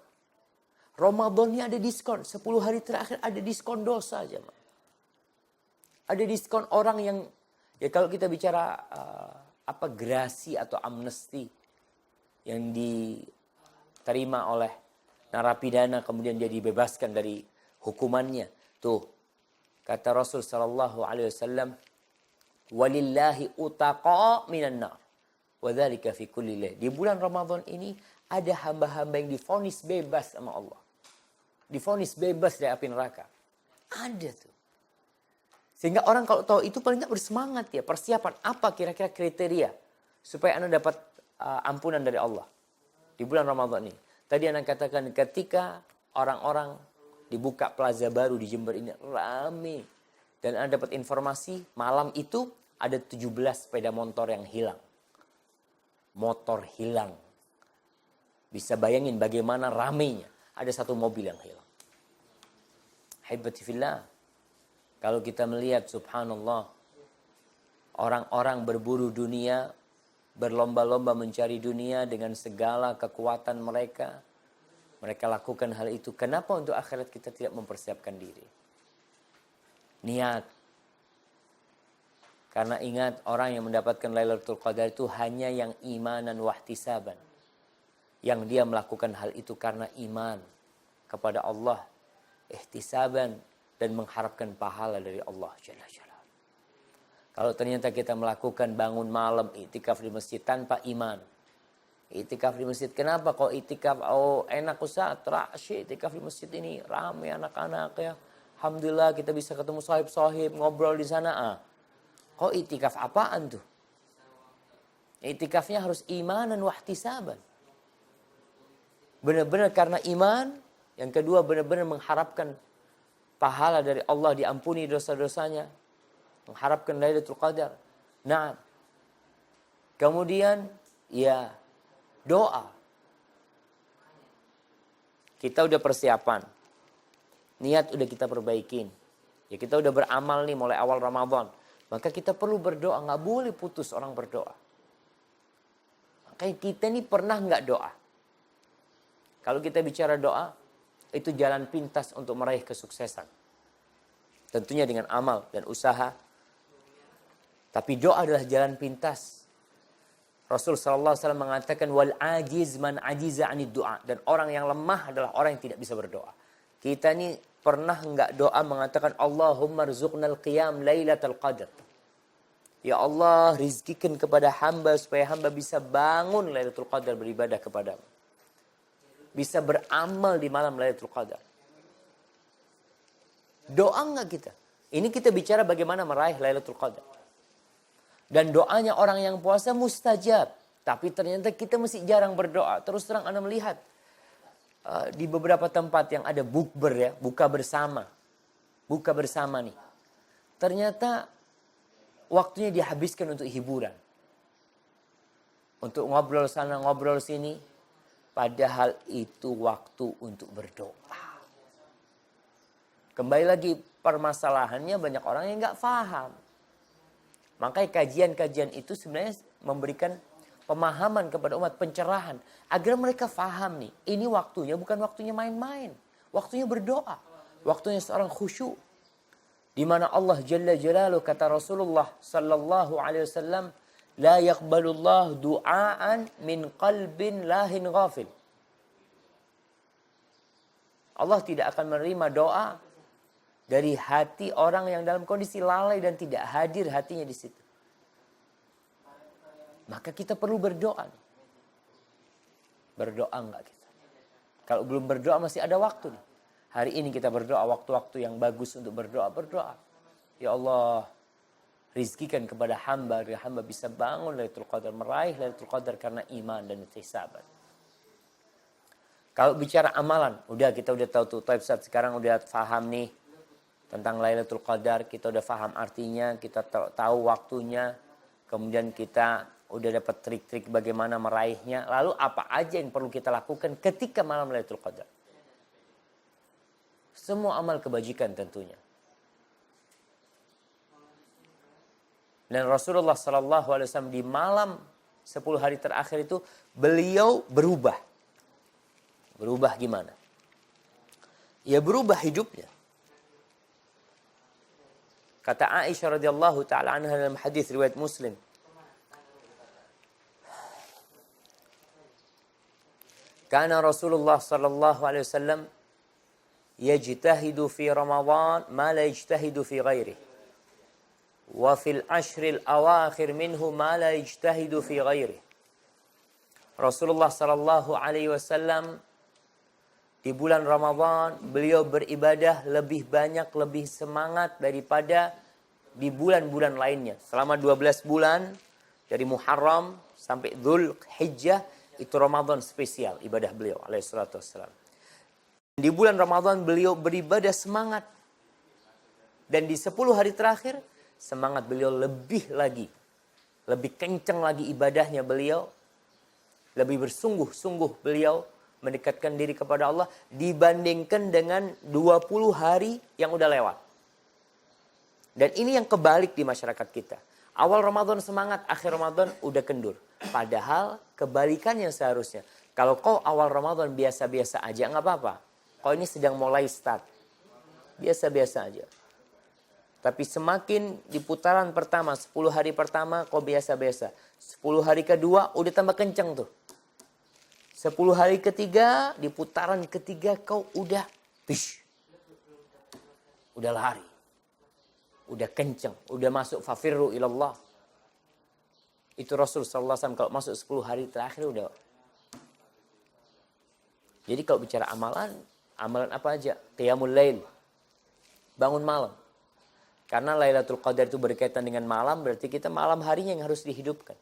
S2: Ramadannya ada diskon, 10 hari terakhir ada diskon dosa aja. Ada diskon orang yang, ya kalau kita bicara gerasi atau amnesti yang diterima oleh narapidana kemudian dia dibebaskan dari hukumannya. Tuh, kata Rasul sallallahu alaihi wasallam, walillahi utaqa minan nar wa dzalika fi kulli lail. Di bulan Ramadan ini ada hamba-hamba yang divonis bebas sama Allah. Divonis bebas dari api neraka. Ada tuh. Sehingga orang kalau tahu itu paling tidak bersemangat ya. Persiapan apa kira-kira kriteria supaya Anda dapat ampunan dari Allah di bulan Ramadan ini. Tadi Anda katakan ketika orang-orang dibuka plaza baru di Jember ini rame. Dan Anda dapat informasi malam itu ada 17 sepeda motor yang hilang. Motor hilang. Bisa bayangin bagaimana ramenya. Ada satu mobil yang hilang. Haibati fillah. Kalau kita melihat subhanallah. Orang-orang berburu dunia. Berlomba-lomba mencari dunia dengan segala kekuatan mereka. Mereka lakukan hal itu. Kenapa untuk akhirat kita tidak mempersiapkan diri? Niat. Karena ingat, orang yang mendapatkan Lailatul Qadar itu hanya yang imanan wahtisaban. Yang dia melakukan hal itu karena iman kepada Allah. Ihtisaban dan mengharapkan pahala dari Allah Jalla Jalla. Kalau ternyata kita melakukan bangun malam itikaf di masjid tanpa iman. Itikaf di masjid. Kenapa kok itikaf? Oh enak Ustaz, rasyid itikaf di masjid ini. Ramai anak-anak ya. Alhamdulillah kita bisa ketemu sahib-sahib, ngobrol di sana. Kok itikaf apaan tuh? Itikafnya harus iman dan wahtisaban. Benar-benar karena iman. Yang kedua benar-benar mengharapkan pahala dari Allah, diampuni dosa-dosanya. Mengharapkan Lailatul Qadar. Nah, kemudian ya doa. Kita udah persiapan. Niat udah kita perbaikin. Ya kita udah beramal nih mulai awal Ramadan. Maka kita perlu berdoa. Nggak boleh putus orang berdoa. Makanya kita nih pernah nggak doa? Kalau kita bicara doa, itu jalan pintas untuk meraih kesuksesan. Tentunya dengan amal dan usaha. Tapi doa adalah jalan pintas. Rasul sallallahu alaihi wasallam mengatakan wal ajiz man ajiza 'anid du'a, dan orang yang lemah adalah orang yang tidak bisa berdoa. Kita ini pernah enggak doa mengatakan Allahumma rzuqnal qiyam lailatul qadar. Ya Allah, rizkikan kepada hamba supaya hamba bisa bangun Lailatul Qadar beribadah kepadamu. Bisa beramal di malam Lailatul Qadar. Doa enggak kita? Ini kita bicara bagaimana meraih Lailatul Qadar. Dan doanya orang yang puasa mustajab. Tapi ternyata kita masih jarang berdoa. Terus terang Anda melihat. Di beberapa tempat yang ada bukber ya. Buka bersama. Buka bersama nih. Ternyata waktunya dihabiskan untuk hiburan. Untuk ngobrol sana, ngobrol sini. Padahal itu waktu untuk berdoa. Kembali lagi permasalahannya banyak orang yang nggak paham. Makanya kajian-kajian itu sebenarnya memberikan pemahaman kepada umat, pencerahan. Agar mereka paham nih, ini waktunya bukan waktunya main-main. Waktunya berdoa. Waktunya seorang khusyuk. Di mana Allah Jalla Jalaluhu, kata Rasulullah sallallahu alaihi wasallam, la yaqbalullah du'aan min qalbin lahin ghafil. Allah tidak akan menerima doa dari hati orang yang dalam kondisi lalai dan tidak hadir hatinya di situ. Maka kita perlu berdoa. Berdoa enggak kita? Kalau belum berdoa masih ada waktu nih. Hari ini kita berdoa, waktu-waktu yang bagus untuk berdoa. Berdoa. Ya Allah, rizkikan kepada hamba, agar hamba bisa bangun Lailatul Qadar, meraih Lailatul Qadar karena iman dan ihtisaban. Kalau bicara amalan, kita udah tahu tuh, sekarang udah paham nih tentang Lailatul Qadar, kita udah paham artinya, kita tahu waktunya, kemudian kita udah dapat trik-trik bagaimana meraihnya. Lalu apa aja yang perlu kita lakukan ketika malam Lailatul Qadar? Semua amal kebajikan tentunya. Dan Rasulullah SAW di malam 10 hari terakhir itu beliau berubah. Berubah gimana? Ya berubah hidupnya. Kata Aisyah radhiyallahu taala anha dalam hadis riwayat Muslim, kana Rasulullah sallallahu alaihi wasallam yajtahidu fi Ramadan ma la yajtahidu fi ghairihi wa fil ashril awakhir minhu ma la yajtahidu fi ghairihi. Rasulullah sallallahu alaihi wasallam di bulan Ramadan beliau beribadah lebih banyak, lebih semangat daripada di bulan-bulan lainnya. Selama 12 bulan dari Muharram sampai Dzulhijjah itu Ramadan spesial ibadah beliau alaihi salatu wassalam. Di bulan Ramadan beliau beribadah semangat. Dan di 10 hari terakhir semangat beliau lebih lagi. Lebih kencang lagi ibadahnya beliau. Lebih bersungguh-sungguh beliau mendekatkan diri kepada Allah dibandingkan dengan 20 hari yang udah lewat. Dan ini yang kebalik di masyarakat kita. Awal Ramadan semangat, akhir Ramadan udah kendur. Padahal kebalikannya seharusnya. Kalau kau awal Ramadan biasa-biasa aja nggak apa-apa. Kau ini sedang mulai start. Biasa-biasa aja. Tapi semakin di putaran pertama, 10 hari pertama kau biasa-biasa. 10 hari kedua udah tambah kenceng tuh. 10 hari ketiga, di putaran ketiga kau udah udah lari. Udah kenceng, udah masuk fafirru ilallah. Itu Rasul sallallahu alaihi wasallam kalau masuk 10 hari terakhir udah. Jadi kalau bicara amalan apa aja? Qiyamul lail. Bangun malam. Karena Lailatul Qadar itu berkaitan dengan malam, berarti kita malam harinya yang harus dihidupkan.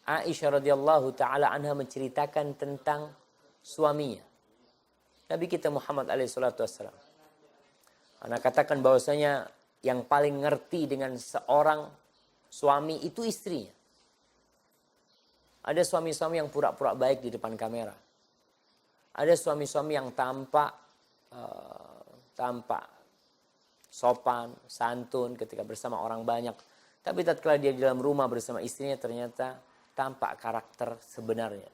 S2: Aisyah radhiyallahu taala anha menceritakan tentang suaminya. Nabi kita Muhammad alaihi salatu wassalam. Ana katakan bahwasanya yang paling ngerti dengan seorang suami itu istrinya. Ada suami-suami yang pura-pura baik di depan kamera. Ada suami-suami yang tampak sopan, santun ketika bersama orang banyak. Tapi tatkala dia di dalam rumah bersama istrinya ternyata tampak karakter sebenarnya.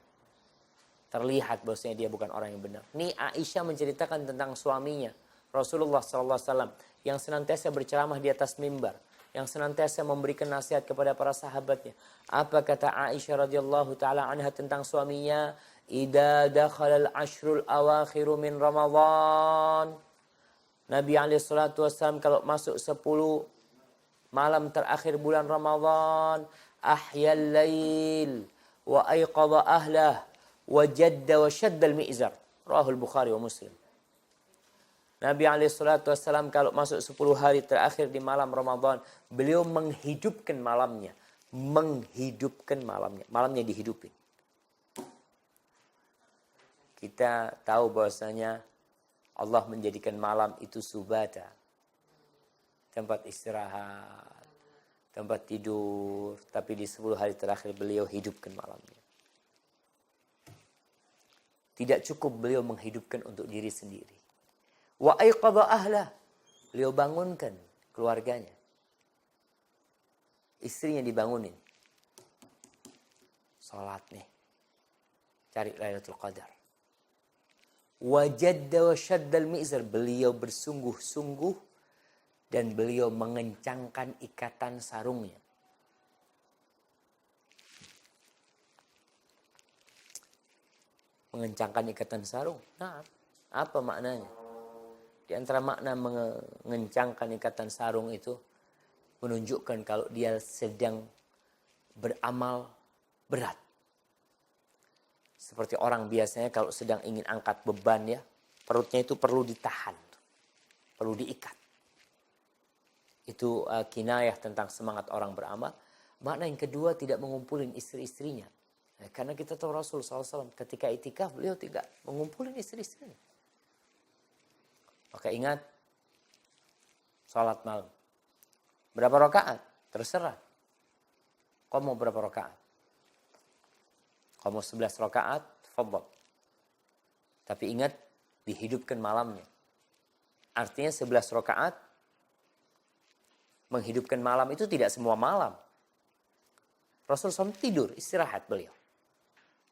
S2: Terlihat bahwasanya dia bukan orang yang benar. Ini Aisyah menceritakan tentang suaminya, Rasulullah SAW, yang senantiasa berceramah di atas mimbar, yang senantiasa memberikan nasihat kepada para sahabatnya. Apa kata Aisyah radhiyallahu taala anha tentang suaminya? Idza dakhala al-ashrul awakhiru min Ramadan. Nabi alaihi salatu wasallam kalau masuk 10 malam terakhir bulan Ramadan, ahyal lail wa ayqadha ahlah wa jadda wa shadda al-mi'zar. Rahul Bukhari wa Muslim. Nabi SAW kalau masuk 10 hari terakhir di malam Ramadan, beliau menghidupkan malamnya. Malamnya dihidupin. Kita tahu bahwasanya Allah menjadikan malam itu subata. Tempat istirahat. tempat tidur, tapi di 10 hari terakhir beliau hidupkan malamnya. Tidak cukup beliau menghidupkan untuk diri sendiri. Wa aiqadha ahlah, beliau bangunkan keluarganya. Istrinya dibangunin. Salat nih. Cari Lailatul Qadar. Wajadda wa syaddal mi'zar, beliau bersungguh-sungguh dan beliau mengencangkan ikatan sarungnya. Mengencangkan ikatan sarung. Nah, apa maknanya? Di antara makna mengencangkan ikatan sarung itu menunjukkan kalau dia sedang beramal berat. Seperti orang biasanya kalau sedang ingin angkat beban ya, perutnya itu perlu ditahan, perlu diikat. Itu kinayah tentang semangat orang beramal. Makna yang kedua, tidak mengumpulin istri-istrinya. Nah, karena kita tahu Rasul SAW ketika itikaf beliau tidak mengumpulin istri-istrinya. Maka ingat, sholat malam. Berapa rakaat? Terserah. Kau mau berapa rakaat? Kau mau 11 rakaat? Fadhal. Tapi ingat, dihidupkan malamnya. Artinya 11 rakaat menghidupkan malam itu tidak semua malam. Rasulullah SAW tidur, istirahat beliau.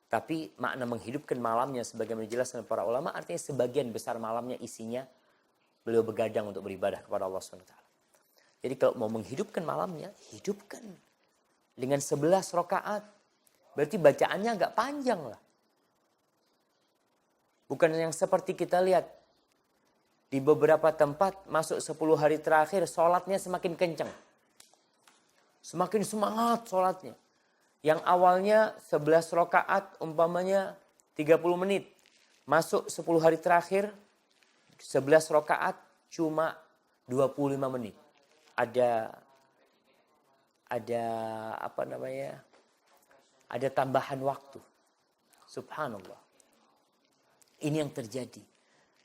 S2: Tapi makna menghidupkan malamnya sebagaimana dijelaskan para ulama, artinya sebagian besar malamnya isinya beliau begadang untuk beribadah kepada Allah SWT. Jadi kalau mau menghidupkan malamnya, hidupkan. Dengan 11 rakaat. Berarti bacaannya agak panjang lah. Bukan yang seperti kita lihat. Di beberapa tempat masuk 10 hari terakhir sholatnya semakin kencang. Semakin semangat sholatnya. Yang awalnya 11 rakaat umpamanya 30 menit. Masuk 10 hari terakhir 11 rakaat cuma 25 menit. Ada apa namanya? Ada tambahan waktu. Subhanallah. Ini yang terjadi.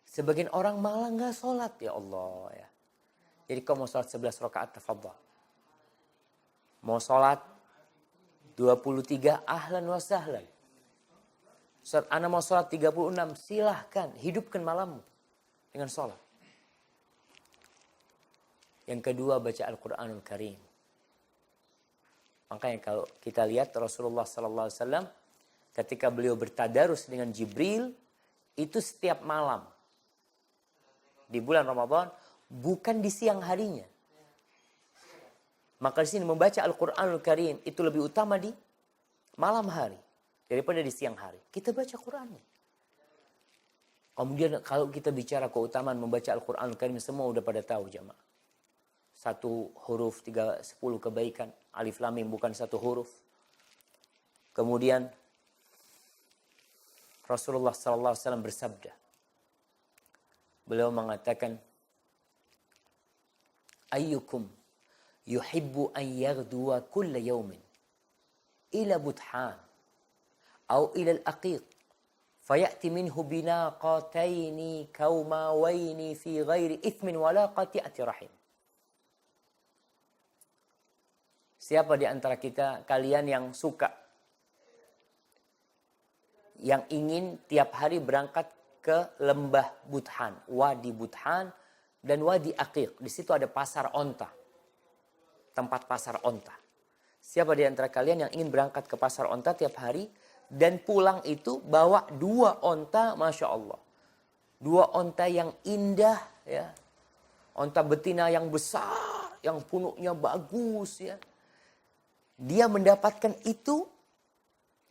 S2: Sebagian orang malah nggak sholat, ya Allah ya. Jadi kau mau sholat 11 rakaat, tafadhal. Mau sholat 23, ahlan wa sahlan. Ustaz, ana mau sholat 36, silahkan. Hidupkan malammu dengan sholat. Yang kedua, baca Al-Quranul Karim. Makanya kalau kita lihat Rasulullah SAW ketika beliau bertadarus dengan Jibril, itu setiap malam. Di bulan Ramadan, bukan di siang harinya. Maka di sini membaca Al-Quranul Karim itu lebih utama di malam hari daripada di siang hari. Kita baca Qurannya. Kemudian kalau kita bicara keutamaan membaca Al-Quranul Karim, semua udah pada tahu jamaah. 1 huruf 10 kebaikan. Alif lam mim bukan 1 huruf. Kemudian Rasulullah SAW bersabda. Beliau mengatakan, ayyukum yuhibbu an yaghduwa kulla yawmin ila Budhan atau ila al-Aqiq fayati minhu binaqataini kaumawaini fi ghairi ithmin wala qati'ati rahim. Siapa di antara kalian yang suka, yang ingin tiap hari berangkat ke lembah Budhan, Wadi Budhan dan Wadi Aqiq. Di situ ada pasar onta, tempat pasar onta. Siapa di antara kalian yang ingin berangkat ke pasar onta tiap hari dan pulang itu bawa 2 onta, Masya Allah. 2 onta yang indah, ya, onta betina yang besar, yang punuknya bagus, ya. Dia mendapatkan itu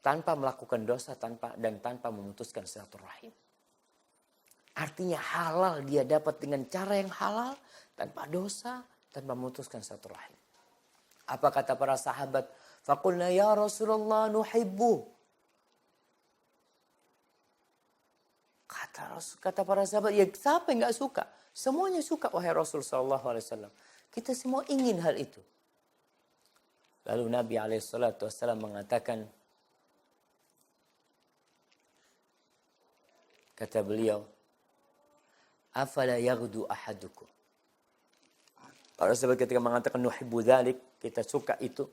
S2: tanpa melakukan dosa tanpa memutuskan silaturahim. Artinya halal dia dapat dengan cara yang halal, tanpa dosa, tanpa memutuskan silaturahim. Apa kata para sahabat? Faqulna ya Rasulullah nuhibbu. Kata para sahabat, ya siapa yang gak suka? Semuanya suka wahai Rasul SAW. Kita semua ingin hal itu. Lalu Nabi SAW mengatakan, kata beliau, afala yaghdu ahadukum Para sahabat ketika mengatakan nuhibbu dzalik, kita suka itu,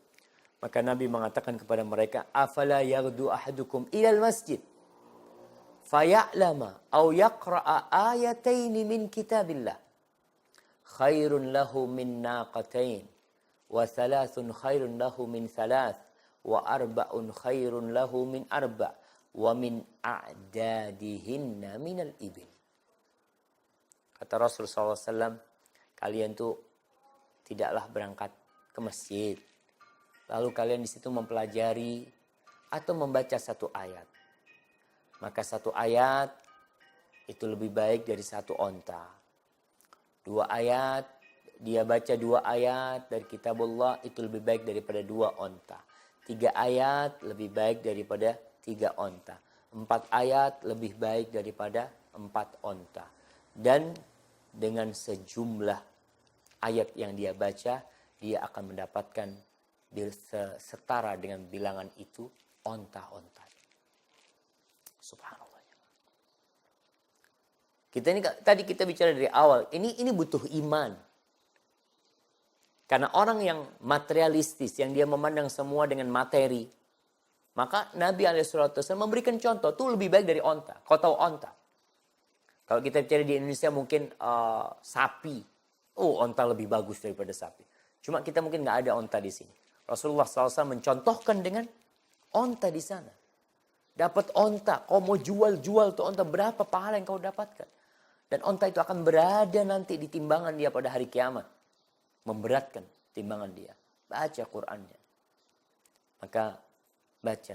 S2: maka Nabi mengatakan kepada mereka, afala yaghdu ahadukum ilal masjid faya'lama aw yaqra'a ayataini min kitabillah khairun lahu min naqatain wa thalathun khairun lahu min thalath wa arba'un khairun lahu min arba' wa min a'dadihinna minal ibil. Kata Rasulullah SAW, kalian tuh tidaklah berangkat ke masjid, lalu kalian di situ mempelajari atau membaca satu ayat. Maka satu ayat itu lebih baik dari satu onta. 2 ayat, dia baca 2 ayat dari kitabullah, itu lebih baik daripada 2 onta. 3 ayat lebih baik daripada 3 onta. 4 ayat lebih baik daripada 4 onta. Dan dengan sejumlah ayat yang dia baca, dia akan mendapatkan setara dengan bilangan itu onta-onta. Subhanallah. Tadi kita bicara dari awal, ini butuh iman. Karena orang yang materialistis, yang dia memandang semua dengan materi, maka Nabi SAW memberikan contoh, itu lebih baik dari onta. Kau tahu onta? Kalau kita bicara di Indonesia mungkin sapi. Oh, onta lebih bagus daripada sapi. Cuma kita mungkin nggak ada onta di sini. Rasulullah SAW mencontohkan dengan onta di sana. Dapat onta, kau mau jual tuh onta, berapa pahala yang kau dapatkan. Dan onta itu akan berada nanti di timbangan dia pada hari kiamat. Memberatkan timbangan dia. Baca Qur'annya. Maka baca.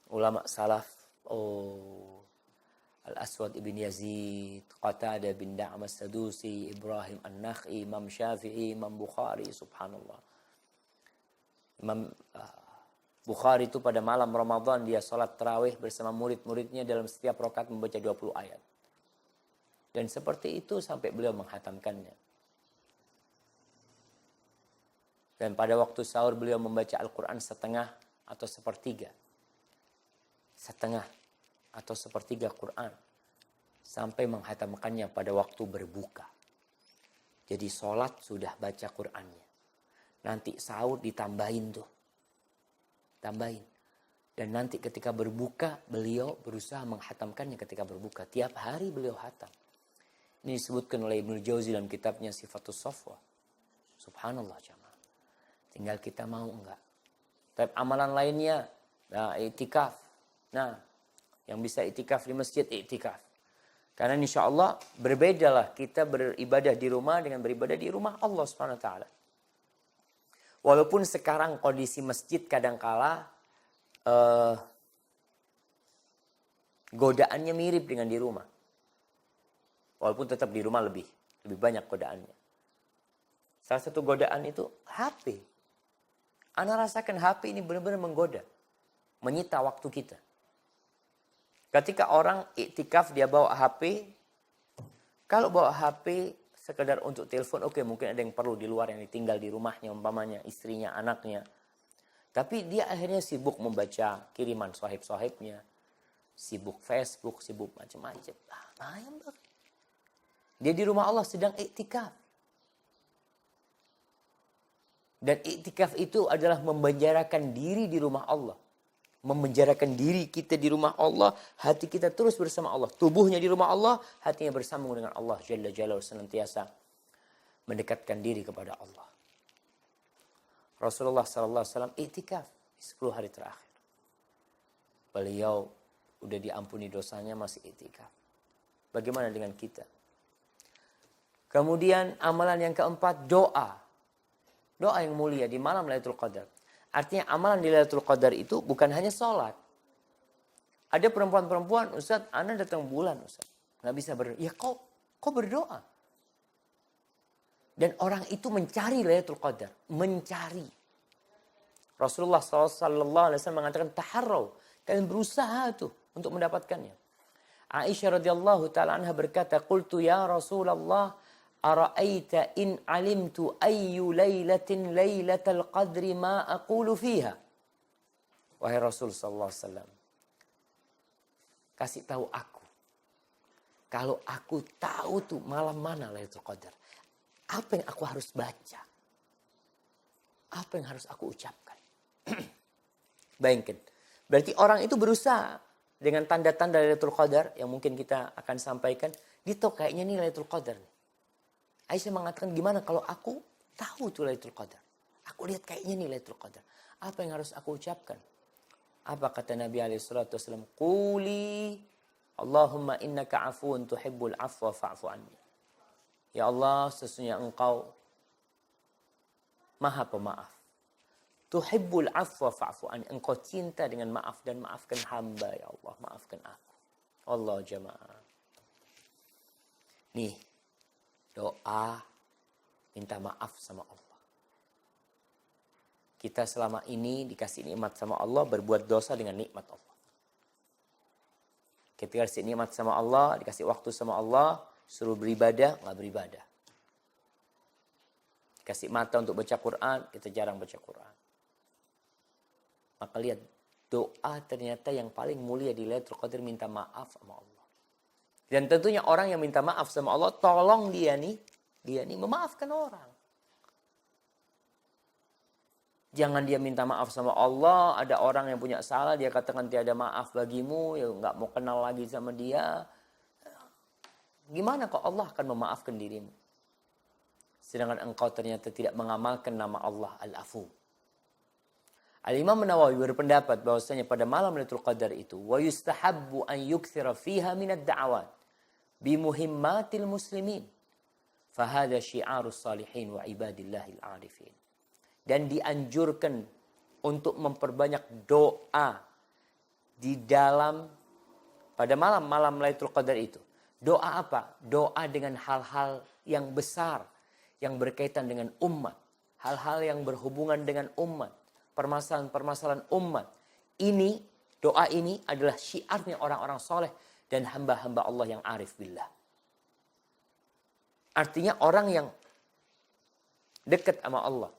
S2: Ulama salaf, Al-Aswad ibn Yazid, Qatadah bin Da'am as-Sadusi, Ibrahim an-Nakhi, Imam Syafi'i, Imam Bukhari, subhanallah. Imam Bukhari itu pada malam Ramadan dia sholat tarawih bersama murid-muridnya, dalam setiap rakaat membaca 20 ayat. Dan seperti itu sampai beliau menghatamkannya. Dan pada waktu sahur beliau membaca Al-Quran setengah atau sepertiga. Setengah atau sepertiga Quran. Sampai menghatamkannya pada waktu berbuka. Jadi sholat sudah baca Qurannya. Nanti sahur ditambahin tuh. Tambahin. Dan nanti ketika berbuka, beliau berusaha menghatamkannya ketika berbuka. Tiap hari beliau hatam. Ini disebutkan oleh Ibnu Jauzi dalam kitabnya Sifatus Safwa. Subhanallah jamaah. Tinggal kita mau enggak. Tapi amalan lainnya, nah iktikaf. Nah, yang bisa iktikaf di masjid, iktikaf. Karena insya Allah berbedalah kita beribadah di rumah dengan beribadah di rumah Allah Subhanahu wa taala. Walaupun sekarang kondisi masjid kadangkala godaannya mirip dengan di rumah. Walaupun tetap di rumah lebih banyak godaannya. Salah satu godaan itu HP. Ana rasakan HP ini benar-benar menggoda. Menyita waktu kita. Ketika orang iktikaf dia bawa HP. Kalau bawa HP sekedar untuk telepon, oke, mungkin ada yang perlu di luar yang ditinggal di rumahnya, umpamanya istrinya, anaknya. Tapi dia akhirnya sibuk membaca kiriman sohib-sohibnya. Sibuk Facebook, sibuk macam-macam. Dia di rumah Allah sedang iktikaf. Dan iktikaf itu adalah memenjarakan diri di rumah Allah. Memenjarakan diri kita di rumah Allah, hati kita terus bersama Allah. Tubuhnya di rumah Allah, hatinya bersambung dengan Allah Jalla Jalaluhu, senantiasa mendekatkan diri kepada Allah. Rasulullah SAW iktikaf 10 hari terakhir. Beliau udah diampuni dosanya masih iktikaf. Bagaimana dengan kita? Kemudian amalan yang keempat, doa. Doa yang mulia di malam Lailatul Qadar. Artinya amalan di Lailatul Qadar itu bukan hanya sholat. Ada perempuan-perempuan, Ustaz, Anda datang bulan, Ustaz. Nggak bisa berdoa. Ya kok berdoa? Dan orang itu mencari Lailatul Qadar. Mencari. Rasulullah SAW mengatakan, taharraw. Kalian berusaha tuh untuk mendapatkannya. Aisyah radhiyallahu ta'ala anha berkata, qultu ya Rasulullah, ara'aita in alimtu ayyu laylatin laylatal qadri ma aqulu fiha. Wahai Rasul sallallahu alaihi wasallam, kasih tahu aku. Kalau aku tahu tuh malam mana Lailatul Qadar, Apa yang aku harus baca? Apa yang harus aku ucapkan? Bayangkan. Berarti orang itu berusaha dengan tanda-tanda Lailatul Qadar yang mungkin kita akan sampaikan. Dia tahu kayaknya ini Lailatul Qadar. Aisyah mengatakan, gimana kalau aku tahu itu Lailatul Qadar? Aku lihat kayaknya ini Lailatul Qadar. Apa yang harus aku ucapkan? Apa kata Nabi SAW? Quli Allahumma innaka afuun tuhibbul afwa fa'fu anni. Ya Allah, sesungguhnya engkau maha pemaaf. Tuhibbul afwa fa'fu anni. Engkau cinta dengan maaf dan maafkan hamba. Ya Allah, maafkan aku. Allah jamaah. Nih, doa minta maaf sama Allah. Kita selama ini dikasih nikmat sama Allah, berbuat dosa dengan nikmat Allah. Kita dikasih nikmat sama Allah, dikasih waktu sama Allah, suruh beribadah, nggak beribadah. Dikasih mata untuk baca Quran, kita jarang baca Quran. Maka lihat, doa ternyata yang paling mulia di Lailatul Qadar minta maaf sama Allah. Dan tentunya orang yang minta maaf sama Allah, tolong dia nih memaafkan orang. Jangan dia minta maaf sama Allah, ada orang yang punya salah, dia katakan tiada maaf bagimu, ya nggak mau kenal lagi sama dia. Gimana kok Allah akan memaafkan dirimu? Sedangkan engkau ternyata tidak mengamalkan nama Allah Al-Afu. Al-Imam Nawawi berpendapat bahwasanya pada malam Lailatul Qadar itu, wa yustahabbu an yukthira fiha minad da'awat bi muhimmatil muslimin. Fahada syi'arus salihin wa ibadillahil arifin. Dan dianjurkan untuk memperbanyak doa di dalam pada malam Lailatul Qadar itu. Doa apa? Doa dengan hal-hal yang besar yang berkaitan dengan umat, hal-hal yang berhubungan dengan umat, permasalahan-permasalahan umat. Ini, doa ini adalah syiarnya orang-orang soleh dan hamba-hamba Allah yang arif billah. Artinya orang yang dekat sama Allah,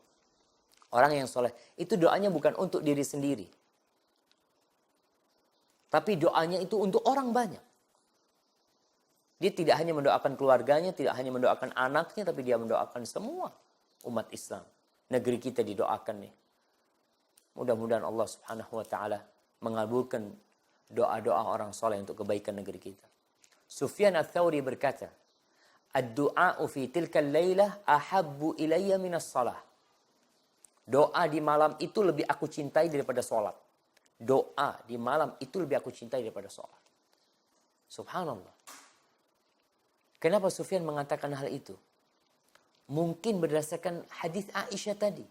S2: orang yang soleh, itu doanya bukan untuk diri sendiri. Tapi doanya itu untuk orang banyak. Dia tidak hanya mendoakan keluarganya, tidak hanya mendoakan anaknya, tapi dia mendoakan semua umat Islam. Negeri kita didoakan nih. Mudah-mudahan Allah Subhanahu wa taala mengabulkan doa-doa orang soleh untuk kebaikan negeri kita. Sufyan Ats-Tsauri berkata, "Ad-du'a'u fi tilka al-lailah ahabbu ilayya minas shalah." Doa di malam itu lebih aku cintai daripada sholat. Doa di malam itu lebih aku cintai daripada sholat. Subhanallah. Kenapa Sufyan mengatakan hal itu? Mungkin berdasarkan hadis Aisyah tadi.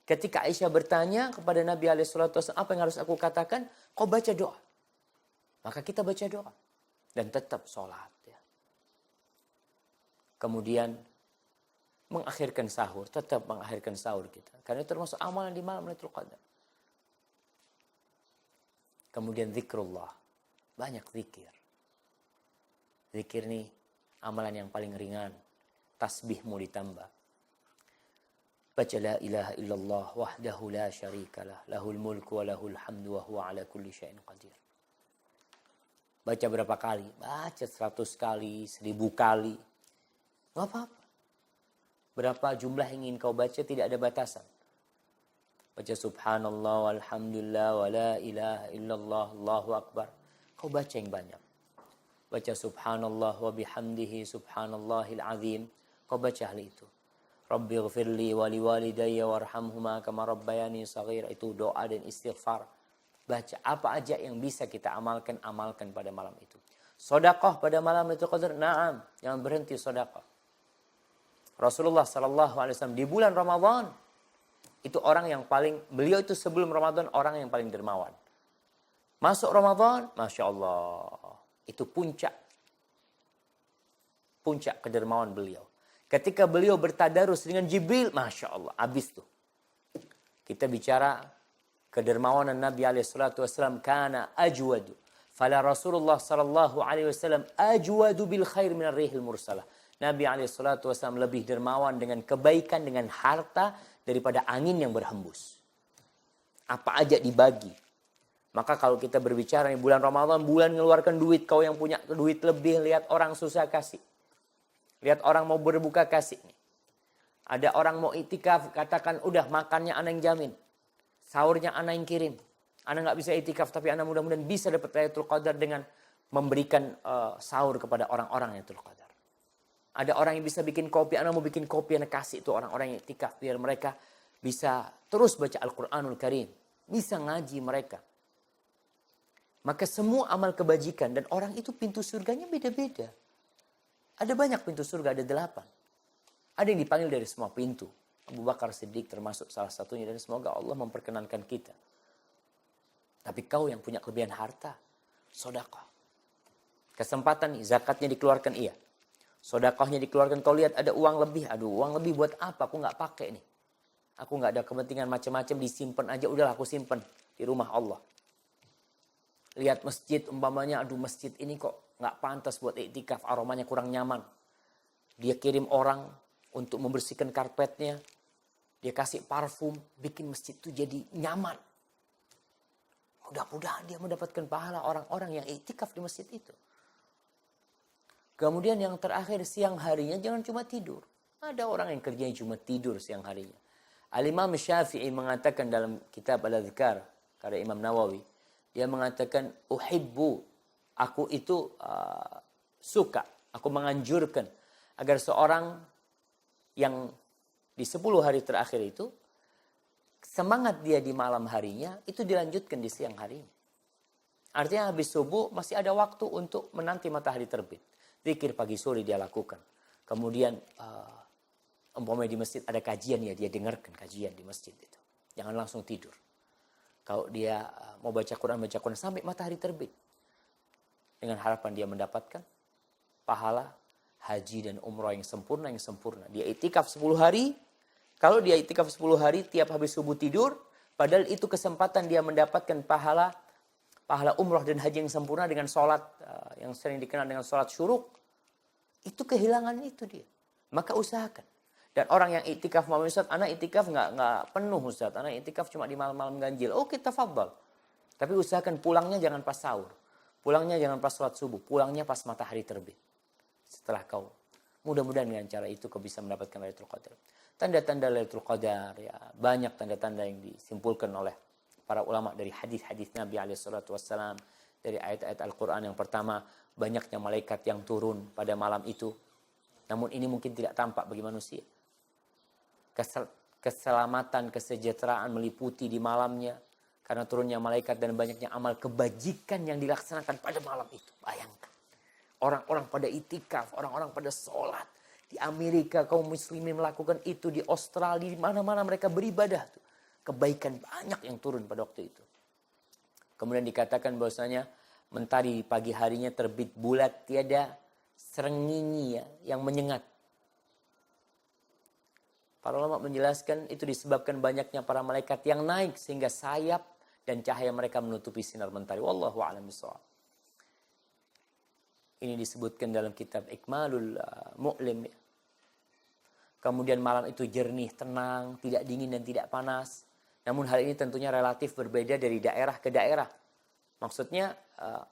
S2: Ketika Aisyah bertanya kepada Nabi SAW, apa yang harus aku katakan? Kau baca doa. Maka kita baca doa. Dan tetap sholat. Ya. Kemudian mengakhirkan sahur. Tetap mengakhirkan sahur kita. Karena itu termasuk amalan di malam Lailatul Qadar. Kemudian zikrullah. Banyak zikir. Zikir nih amalan yang paling ringan. Tasbihmu ditambah. Baca la ilaha illallah wahdahu la syarikalah. Lahul mulku wa lahul hamdu wa huwa ala kulli syai'in qadir. Baca berapa kali? Baca 100 kali, 1000 kali. Gak apa-apa. Berapa jumlah yang ingin kau baca tidak ada batasan. Baca subhanallah walhamdulillah wa la ilaha illallah Allahu akbar. Kau baca yang banyak. Baca subhanallah wa bihamdihi subhanallahil azim. Kau baca hal itu. Rabbi ghfirli wa liwalidayya warhamhuma kama rabbayani shaghira. Itu doa dan istighfar. Baca apa aja yang bisa kita amalkan pada malam itu. Sedekah pada malam itu qadar. Naam, jangan berhenti sedekah. Rasulullah SAW di bulan Ramadan itu orang yang paling, beliau itu sebelum Ramadan orang yang paling dermawan. Masuk Ramadan, Masya Allah. Itu puncak kedermawan beliau. Ketika beliau bertadarus dengan Jibril, Masya Allah, habis tuh. Kita bicara kedermawanan Nabi SAW, kana ajwadu. Fala Rasulullah SAW ajwadu bil khair minar rihil mursalah. Nabi SAW lebih dermawan dengan kebaikan, dengan harta, daripada angin yang berhembus. Apa aja dibagi. Maka kalau kita berbicara di bulan Ramadan, bulan mengeluarkan duit, kau yang punya duit lebih, lihat orang susah kasih. Lihat orang mau berbuka kasih nih. Ada orang mau itikaf, katakan udah makannya ana yang jamin. Sahurnya ana yang kirim. Ana nggak bisa itikaf, tapi ana mudah-mudahan bisa dapat Lailatul Qadar dengan memberikan sahur kepada orang-orang Lailatul Qadar. Ada orang yang bisa bikin kopi, ana mau bikin kopi, ana kasih itu orang-orang yang itikaf biar mereka bisa terus baca Al-Qur'anul Karim, bisa ngaji mereka. Maka semua amal kebajikan dan orang itu pintu surganya beda-beda. Ada banyak pintu surga, ada 8. Ada yang dipanggil dari semua pintu. Abu Bakar Siddiq termasuk salah satunya dan semoga Allah memperkenankan kita. Tapi kau yang punya kelebihan harta, sedekah. Kesempatan nih, zakatnya dikeluarkan iya. Sedekahnya dikeluarkan, kau lihat ada uang lebih. Aduh, uang lebih buat apa? Aku nggak pakai nih. Aku nggak ada kepentingan macam-macam, disimpan aja. Udahlah aku simpan di rumah Allah. Lihat masjid umpamanya, aduh masjid ini kok nggak pantas buat iktikaf, aromanya kurang nyaman. Dia kirim orang untuk membersihkan karpetnya, dia kasih parfum, bikin masjid itu jadi nyaman. Mudah-mudahan dia mendapatkan pahala orang-orang yang iktikaf di masjid itu. Kemudian yang terakhir, siang harinya jangan cuma tidur. Ada orang yang kerjanya cuma tidur siang harinya. Al-Imam Syafi'i mengatakan dalam kitab Al-Adhkar, karya Imam Nawawi, dia mengatakan, uhibbu, aku itu suka, aku menganjurkan agar seorang yang di 10 hari terakhir itu, semangat dia di malam harinya, itu dilanjutkan di siang harinya. Artinya habis subuh masih ada waktu untuk menanti matahari terbit. Zikir pagi sore dia lakukan. Kemudian, umpamanya di masjid ada kajian ya, dia dengarkan kajian di masjid itu. Jangan langsung tidur. Kalau dia mau baca Quran sampai matahari terbit. Dengan harapan dia mendapatkan pahala haji dan umrah yang sempurna. Dia itikaf 10 hari. Kalau dia itikaf 10 hari tiap habis subuh tidur. Padahal itu kesempatan dia mendapatkan pahala umrah dan haji yang sempurna dengan sholat. Yang sering dikenal dengan sholat syuruk. Itu kehilangan itu dia. Maka usahakan. Dan orang yang itikaf, Ustaz, anak itikaf nggak penuh Ustaz. Anak itikaf cuma di malam-malam ganjil. Oke, tafadhal. Tapi usahakan pulangnya jangan pas sahur. Pulangnya jangan pas sholat subuh. Pulangnya pas matahari terbit. Setelah kau. Mudah-mudahan dengan cara itu kau bisa mendapatkan Lailatul Qadar. Tanda-tanda Lailatul Qadar. Ya, banyak tanda-tanda yang disimpulkan oleh para ulama dari hadis-hadis Nabi SAW. Dari ayat-ayat Al-Quran yang pertama. Banyaknya malaikat yang turun pada malam itu. Namun ini mungkin tidak tampak bagi manusia. Keselamatan, kesejahteraan meliputi di malamnya. Karena turunnya malaikat dan banyaknya amal kebajikan yang dilaksanakan pada malam itu. Bayangkan. Orang-orang pada itikaf, orang-orang pada sholat. Di Amerika kaum muslimin melakukan itu. Di Australia, di mana-mana mereka beribadah. Kebaikan banyak yang turun pada waktu itu. Kemudian dikatakan bahwasanya mentari pagi harinya terbit bulat. Tiada serengingi yang menyengat. Para ulama menjelaskan itu disebabkan banyaknya para malaikat yang naik sehingga sayap dan cahaya mereka menutupi sinar mentari. Wallahu a'lam bishawab. Ini disebutkan dalam kitab Ikmalul Mu'lim. Kemudian malam itu jernih, tenang, tidak dingin dan tidak panas. Namun hal ini tentunya relatif berbeda dari daerah ke daerah. Maksudnya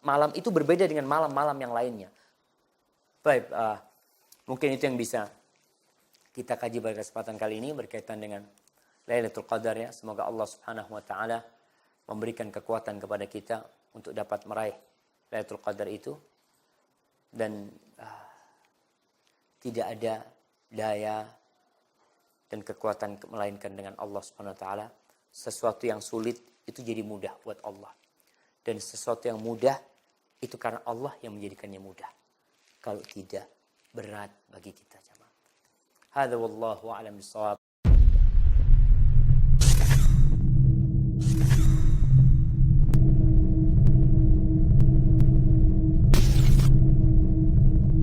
S2: malam itu berbeda dengan malam-malam yang lainnya. Baik, mungkin itu yang bisa kita kaji pada kesempatan kali ini berkaitan dengan Lailatul Qadar ya. Semoga Allah Subhanahu wa taala memberikan kekuatan kepada kita untuk dapat meraih Lailatul Qadar itu dan tidak ada daya dan kekuatan melainkan dengan Allah Subhanahu wa taala. Sesuatu yang sulit itu jadi mudah buat Allah. Dan sesuatu yang mudah itu karena Allah yang menjadikannya mudah. Kalau tidak berat bagi kita. Hadza wallahu a'lam bishawab.